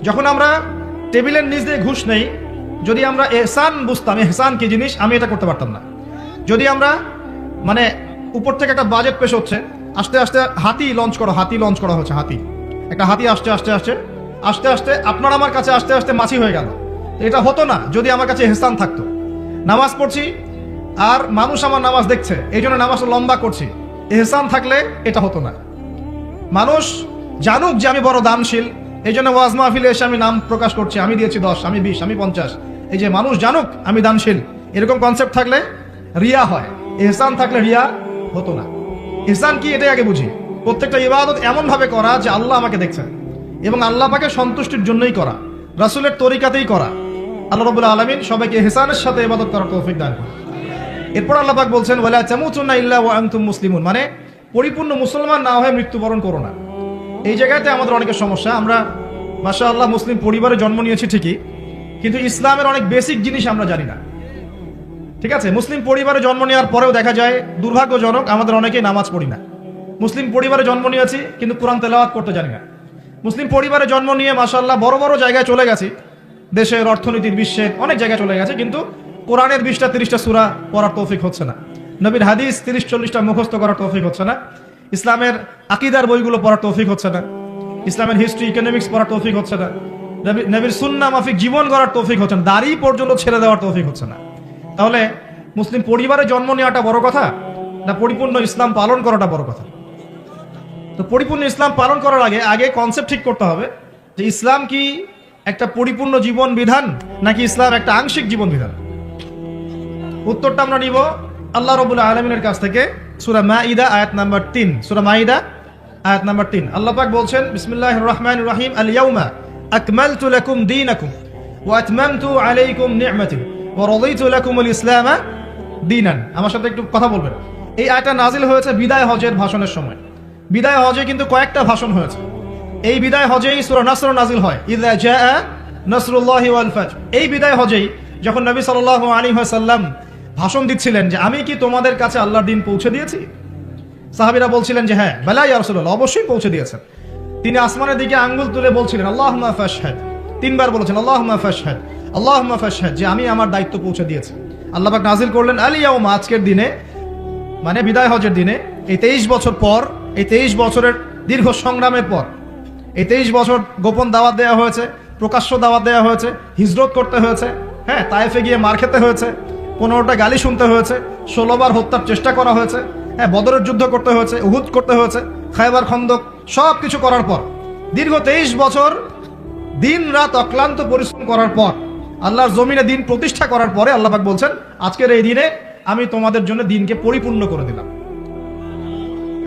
যখন আমরা টেবিলের নিচ দিয়ে ঘুষ নেই, যদি আমরা ইহসান বুঝতাম, ইহসান কি জিনিস, আমি এটা করতে পারতাম না। যদি আমরা মানে উপর থেকে একটা বাজেট পেশ হচ্ছে, আস্তে আস্তে হাতি লঞ্চ করা হচ্ছে, একটা হাতি আস্তে আস্তে আস্তে আস্তে আস্তে আপনার আমার কাছে আস্তে আস্তে মাছি হয়ে গেল। এটা হতো না যদি আমার কাছে ইহসান থাকতো। নামাজ পড়ছি আর মানুষ আমার নামাজ দেখছে, এই জন্য নামাজ লম্বা করছি, ইহসান থাকলে এটা হতো না। মানুষ জানুক যে আমি বড় দানশীল, এই জন্য ওয়াজ মাহফিলে এসে আমি নাম প্রকাশ করছি, আমি দিয়েছি 10, আমি 20, আমি 50, এই যে মানুষ জানুক আমি দানশীল, এরকম কনসেপ্ট থাকলে রিয়া হয়। ইহসান থাকলে রিয়া হতো না। ইহসান কি এটাই আগে বুঝি। প্রত্যেকটা ইবাদত এমন ভাবে করা যে আল্লাহ আমাকে দেখছেন এবং আল্লাহ পাকে সন্তুষ্টির জন্যই করা, রাসূলের তরিকাতেই করা। আল্লাহ রাব্বুল আলামিন সবাইকে ইহসানের সাথে ইবাদত করার তৌফিক দান করুন। এরপর আল্লাহ পাক বলছেন, ওয়ালা তামুতুন্না ইল্লা ওয়া আনতুম মুসলিমুন, মানে পরিপূর্ণ মুসলমান না হয়ে মৃত্যুবরণ করো না। এই জায়গাতে আমাদের অনেকের সমস্যা। আমরা মাশাআল্লাহ মুসলিম পরিবারে জন্ম নিয়েছি ঠিকই, কিন্তু ইসলামের অনেক বেসিক জিনিস আমরা জানি না। ঠিক আছে, মুসলিম পরিবারে জন্ম নেওয়ার পরেও দেখা যায় দুর্ভাগ্যজনক আমাদের অনেকেই নামাজ পড়ি না। মুসলিম পরিবারে জন্ম নিয়েছি কিন্তু কোরআন তেলাওয়াত করতে জানি না। মুসলিম পরিবারে জন্ম নিয়ে মাশাআল্লাহ বড় বড় জায়গায় চলে গেছি, দেশের অর্থনীতির, বিশ্বের অনেক জায়গায় চলে গেছে, কিন্তু কোরআনের 20টা 30টা সূরা পড়ার তৌফিক হচ্ছে না। নবীর হাদিস 30-40টা মুখস্থ করার তৌফিক হচ্ছে না। ইসলামের আকীদার বইগুলো পড়ার তৌফিক হচ্ছে না। ইসলামের হিস্ট্রি, ইকোনমিক্স পড়ার তৌফিক হচ্ছে না। নবীর সুন্নাহ মাফিক জীবন গড়ার তৌফিক হচ্ছে না। দাড়ি পর্যন্ত ছেড়ে দেওয়ার তৌফিক হচ্ছে না। তাহলে মুসলিম পরিবারে জন্ম নেওয়াটা বড় কথা না পরিপূর্ণ ইসলাম পালন করাটা বড় কথা? তো পরিপূর্ণ ইসলাম পালন করার আগে কনসেপ্ট ঠিক করতে হবে যে ইসলাম কি একটা পরিপূর্ণ জীবন বিধান নাকি ইসলাম একটা আংশিক জীবন বিধান। উত্তরটা আমরা নিব আল্লাহ রাব্বুল আলামিনের কাছ থেকে। সূরা মাঈদা আয়াত নাম্বার 3, সূরা মাঈদা আয়াত নাম্বার 3 আল্লাহ পাক বলছেন, বিসমিল্লাহির রহমানির রহিম, আল ইয়াউমা আকমালতু লাকুম দীনাকুম ওয়া আতমামতু আলাইকুম নি'মাতি ওয়া রাদিতু লাকুমুল ইসলামা দীনান। আমার সাথে একটু কথা বলবেন। এই আয়াতটা নাজিল হয়েছে বিদায় হজের ভাষণের সময়। বিদায় হজে কিন্তু কয়েকটা ভাষণ হয়েছে। এই বিদায় হজেই সূরা নাসর নাজিল হয়, ইযা জাআ নাসরুল্লাহি ওয়াল ফাতহ। এই বিদায় হজেই যখন নবী সাল্লাল্লাহু আলাইহি ওয়াসাল্লাম ভাষণ দিচ্ছিলেন যে আমি কি তোমাদের কাছে আল্লাহর দিন পৌঁছে দিয়েছি, সাহাবীরা বলছিলেন যে হ্যাঁ, বালা ইয়া রাসূলুল্লাহ, অবশ্যই পৌঁছে দিয়েছেন। তিনি আসমানের দিকে আঙ্গুল তুলে বলছিলেন আল্লাহুম্মা ফাশহাদ, 3 বার বলেছেন আল্লাহুম্মা ফাশহাদ, আল্লাহুম্মা ফাশহাদ, যে আমি আমার দায়িত্ব পৌঁছে দিয়েছি। আল্লাহ পাক নাজিল করলেন আল ইয়াউমা, আজকের দিনে, মানে বিদায় হজের দিনে, এই 23 বছর পর, এই 23 বছরের দীর্ঘ সংগ্রামের পর, এই 23 বছর গোপন দাওয়াত দেওয়া হয়েছে, প্রকাশ্য দাওয়াত দেওয়া হয়েছে, হিজরত করতে হয়েছে, হ্যাঁ, তায়েফে গিয়ে মার খেতে হয়েছে, 15টা গালি শুনতে হয়েছে, 16 বার হত্যার চেষ্টা করা হয়েছে, হ্যাঁ, বদরের যুদ্ধ করতে হয়েছে, উহুদ করতে হয়েছে, খায়বার খন্দক, সব কিছু করার পর, দীর্ঘ 23 বছর দিন রাত অক্লান্ত পরিশ্রম করার পর আল্লাহর জমিনে দিন প্রতিষ্ঠা করার পরে আল্লাহ পাক বলছেন আজকের এই দিনে আমি তোমাদের জন্য দিনকে পরিপূর্ণ করে দিলাম।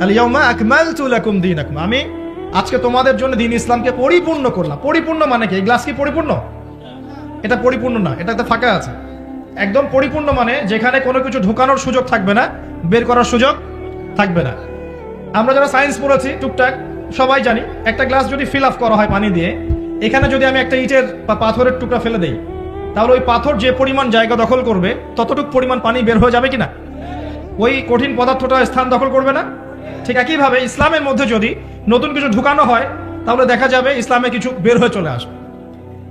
আল-ইয়াওমা আকমালতু লাকুম দীনাকুম, আমি আজকে তোমাদের জন্য দিন ইসলামকে পরিপূর্ণ করলাম। পরিপূর্ণ মানে কি? এই গ্লাস কি পরিপূর্ণ? এটা পরিপূর্ণ না, এটাতে ফাঁকা আছে। একদম পরিপূর্ণ মানে যেখানে কোনো কিছু ঢোকানোর সুযোগ থাকবে না, বের করার সুযোগ থাকবে না। আমরা যারা সায়েন্স পড়েছি টুকটাক সবাই জানি, একটা গ্লাস যদি ফিল আপ করা হয় পানি দিয়ে, এখানে যদি আমি একটা ইটের বা পাথরের টুকরা ফেলে দেই, তাহলে ওই পাথর যে পরিমাণ জায়গা দখল করবে ততটুকু পরিমাণ পানি বের হয়ে যাবে কিনা? ওই কঠিন পদার্থটা স্থান দখল করবে না? ঠিক একইভাবে ইসলামের মধ্যে যদি নতুন কিছু ঢুকানো হয় তাহলে দেখা যাবে ইসলামে কিছু বের হয়ে চলে আসবে।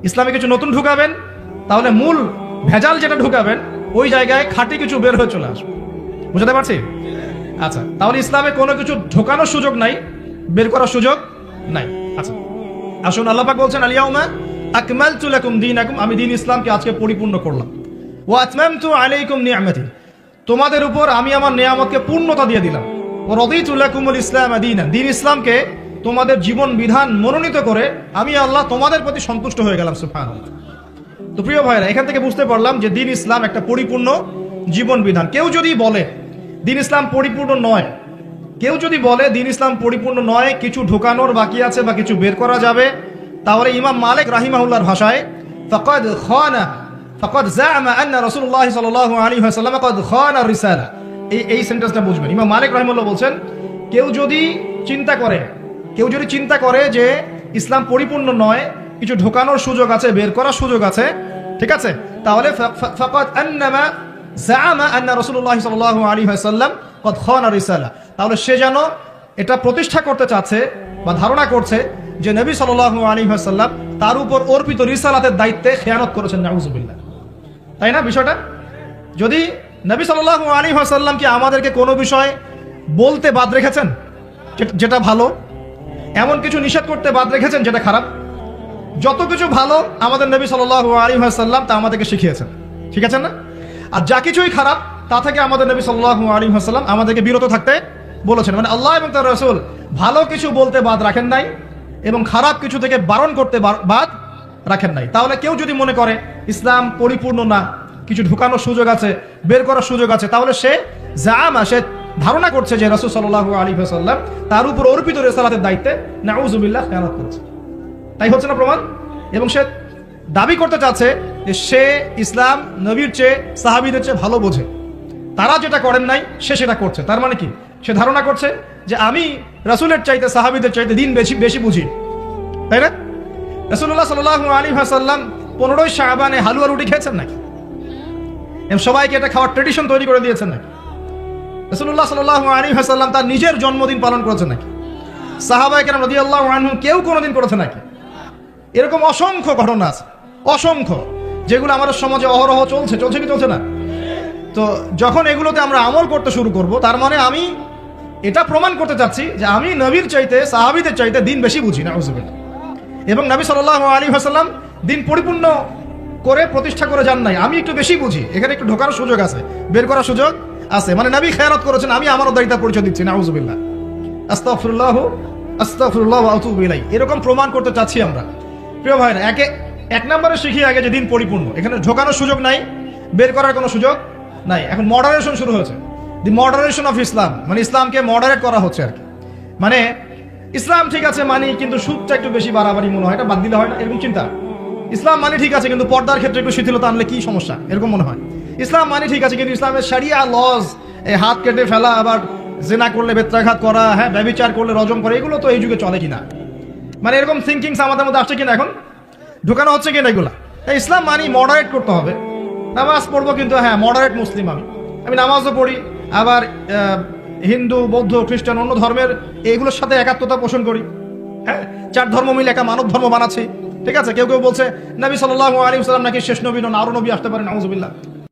ইসলামে কিছু নতুন ঢুকাবেন তাহলে মূল ভেজাল যেটা ঢুকাবেন ওই জায়গায় খাঁটি কিছু বের হয়ে চলে আসবে। বুঝতে পারছি? আচ্ছা, তাহলে ইসলামে কোনো কিছু ঢোকানোর সুযোগ নাই, বের করার সুযোগ নাই। আচ্ছা আসুন, আল্লাহ পাক বলছেন আল-ইয়াওমা আকমালতু লাকুম দীনাকুম, আমি দ্বীন ইসলামকে আজকে পরিপূর্ণ করলাম। ওয়া আতমামতু আলাইকুম নি'মাতি, তোমাদের উপর আমি আমার নিয়ামতকে পূর্ণতা দিয়ে দিলাম। ওয়া রাদিতু লাকুমুল ইসলাম দীনান, দ্বীন ইসলামকে তোমাদের জীবন বিধান মনোনীত করে আমি আল্লাহ তোমাদের প্রতি সন্তুষ্ট হয়ে গেলাম। সুবহানাল্লাহ। তো প্রিয় ভাইরা, এখান থেকে বুঝতে পারলাম যে দ্বীন ইসলাম একটা পরিপূর্ণ জীবন বিধান। কেউ যদি বলে দ্বীন ইসলাম পরিপূর্ণ নয়, কেউ যদি বলে দ্বীন ইসলাম পরিপূর্ণ নয়, কিছু ঢোকানোর বাকি আছে বা কিছু বের করা যাবে, তাহলে ইমাম মালিক রাহিমাহুল্লাহর ভাষায় ফাকাদ খানা ফাকাদ জাআমা আন্না রাসূলুল্লাহ সাল্লাল্লাহু আলাইহি ওয়াসাল্লাম ফাকাদ খানা রিসালা, এই সেন্টেন্সটা বুঝবেন। ইমাম মালিক রাহিমাহুল্লাহ বলছেন কেউ যদি চিন্তা করে যে ইসলাম পরিপূর্ণ নয়, কিছু ঢোকানোর সুযোগ আছে, বের করার সুযোগ আছে, ঠিক আছে, তাহলে ফাকাদ আন্নামা জাআমা আন্না রাসূলুল্লাহ সাল্লাল্লাহু আলাইহি ওয়াসাল্লাম ক্বাদ খানা রিসালা, তাহলে সে যেন এটা প্রতিষ্ঠা করতে চাচ্ছে বা ধারণা করছে যে নবী সাল্লাল্লাহু আলাইহি ওয়াসাল্লাম তার উপর অর্পিত রিসালাতের দায়িত্বে খেয়ানত করেছেন। নাউযুবিল্লাহ। তাই না বিষয়টা? যদি নবী সাল্লাল্লাহু আলাইহি ওয়াসাল্লাম কি আমাদেরকে কোনো বিষয় বলতে বাদ রেখেছেন যেটা ভালো, এমন কিছু নিষেধ করতে বাদ রেখেছেন যেটা খারাপ? যত কিছু ভালো আমাদের নবী সাল্লাল্লাহু আলাইহি ওয়াসাল্লাম তা আমাদেরকে শিখিয়েছেন, ঠিক আছে না? আর যা কিছুই খারাপ তা থেকে আমাদের নবী সাল্লাল্লাহু আলাইহি ওয়াসাল্লাম আমাদেরকে বিরত থাকতে বলেছেন। মানে আল্লাহ এবং তার রাসূল ভালো কিছু বলতে বাদ রাখেন নাই এবং খারাপ কিছু থেকে বারণ করতে বাদ রাখেন নাই। তাহলে কেউ যদি মনে করে ইসলাম পরিপূর্ণ না, কিছু ঢুকানোর সুযোগ আছে, বের করার সুযোগ আছে, তাহলে সে ধারণা করছে যে রাসূল সাল্লাল্লাহু আলাইহি ওয়াসাল্লাম তার উপর অর্পিত রিসালাতের দায়িত্বে নাউযুবিল্লাহ খেয়ানত করেছে। তাই হচ্ছে না প্রমাণ? এবং সে দাবি করতে চাচ্ছে যে সে ইসলাম নবীর চেয়ে সাহাবীদের চেয়ে ভালো বোঝে, তারা যেটা করেন নাই সে সেটা করছে। তার মানে কি? সে ধারণা করছে যে আমি রাসূলের চাইতে সাহাবীদের চাইতে দিন বেশি বুঝি, তাই না? রাসূলুল্লাহ সাল্লাল্লাহু আলাইহি ওয়াসাল্লাম 15ই শাবানে হালুয়া রুটি খেয়েছেন নাকি? এবং সবাইকে এটা খাওয়ার ট্রেডিশন তৈরি করে দিয়েছেন নাকি? রাসূলুল্লাহ সাল্লাল্লাহু আলাইহি ওয়াসাল্লাম তার নিজের জন্মদিন পালন করেছেন নাকি? সাহাবায়ে কেরাম রাদিয়াল্লাহু আনহুম কেউ কোনোদিন করেছে নাকি? এরকম অসংখ্য ঘটনা আছে, অসংখ্য, যেগুলো আমাদের সমাজে অহরহ চলছে কি চলছে না? তো যখন এগুলোতে আমরা আমল করতে শুরু করব, তার মানে আমি এটা প্রমাণ করতে চাচ্ছি যে আমি নবীর চাইতে সাহাবীদের চাইতে দিন বেশি বুঝি। নাউযুবিল্লাহ। এবং নবী সাল্লাল্লাহু আলাইহি ওয়াসাল্লাম দিন পরিপূর্ণ করে প্রতিষ্ঠা করে যান নাই, আমি একটু বেশি বুঝি, এখানে একটু ঢোকার সুযোগ আছে, বের করার সুযোগ আছে। মানে নবী খেয়ানত করেছেন, আমি আমার দায়িত্ব পরিচয় দিচ্ছি। নাউযুবিল্লাহ। আস্তাগফিরুল্লাহ ওয়া আতুবু ইলাইহি, এরকম প্রমাণ করতে চাচ্ছি আমরা। প্রিয় ভাইরা, এক নম্বরে শিখি আগে যে দিন পরিপূর্ণ, এখানে ঢোকানোর সুযোগ নাই, বের করার কোনো সুযোগ নাই। এখন মডারেশন শুরু হয়েছে, দি মডারেশন অফ ইসলাম, মানে ইসলামকে মডারেট করা হচ্ছে আর কি। মানে ইসলাম ঠিক আছে মানি, কিন্তু সুদটা একটু বেশি বাড়াবাড়ি মনে হয়, এটা বাদ দিলে হয় না, এরকম চিন্তা। ইসলাম মানি ঠিক আছে, কিন্তু পর্দার ক্ষেত্রে একটু শিথিলতা আনলে কি সমস্যা, এরকম মনে হয়। ইসলাম মানি ঠিক আছে, কিন্তু ইসলামের শরিয়া লজ, এই হাত কেটে ফেলা, আবার জিনা করলে বেত্রাঘাত করা, হ্যাঁ ব্যভিচার করলে রজম করা, এগুলো তো এই যুগে চলে কিনা, মানে এরকম থিঙ্কিংস আমাদের মধ্যে আসছে কিনা, এখন ঢুকানো হচ্ছে কিনা এগুলা। তাই ইসলাম মানি মডারেট করতে হবে। নামাজ পড়বো, কিন্তু হ্যাঁ মডারেট মুসলিম, আমি নামাজও পড়ি, আবার হিন্দু, বৌদ্ধ, খ্রিস্টান, অন্য ধর্মের এইগুলোর সাথে একাত্মতা পোষণ করি। হ্যাঁ, 4 ধর্ম মিলে একটা মানব ধর্ম বানাচ্ছি, ঠিক আছে। কেউ বলছে নবী সাল্লাল্লাহু আলাইহি ওয়াসাল্লাম নাকি শেষ নবী নন, আরো নবী আসতে পারে। নাউযুবিল্লাহ।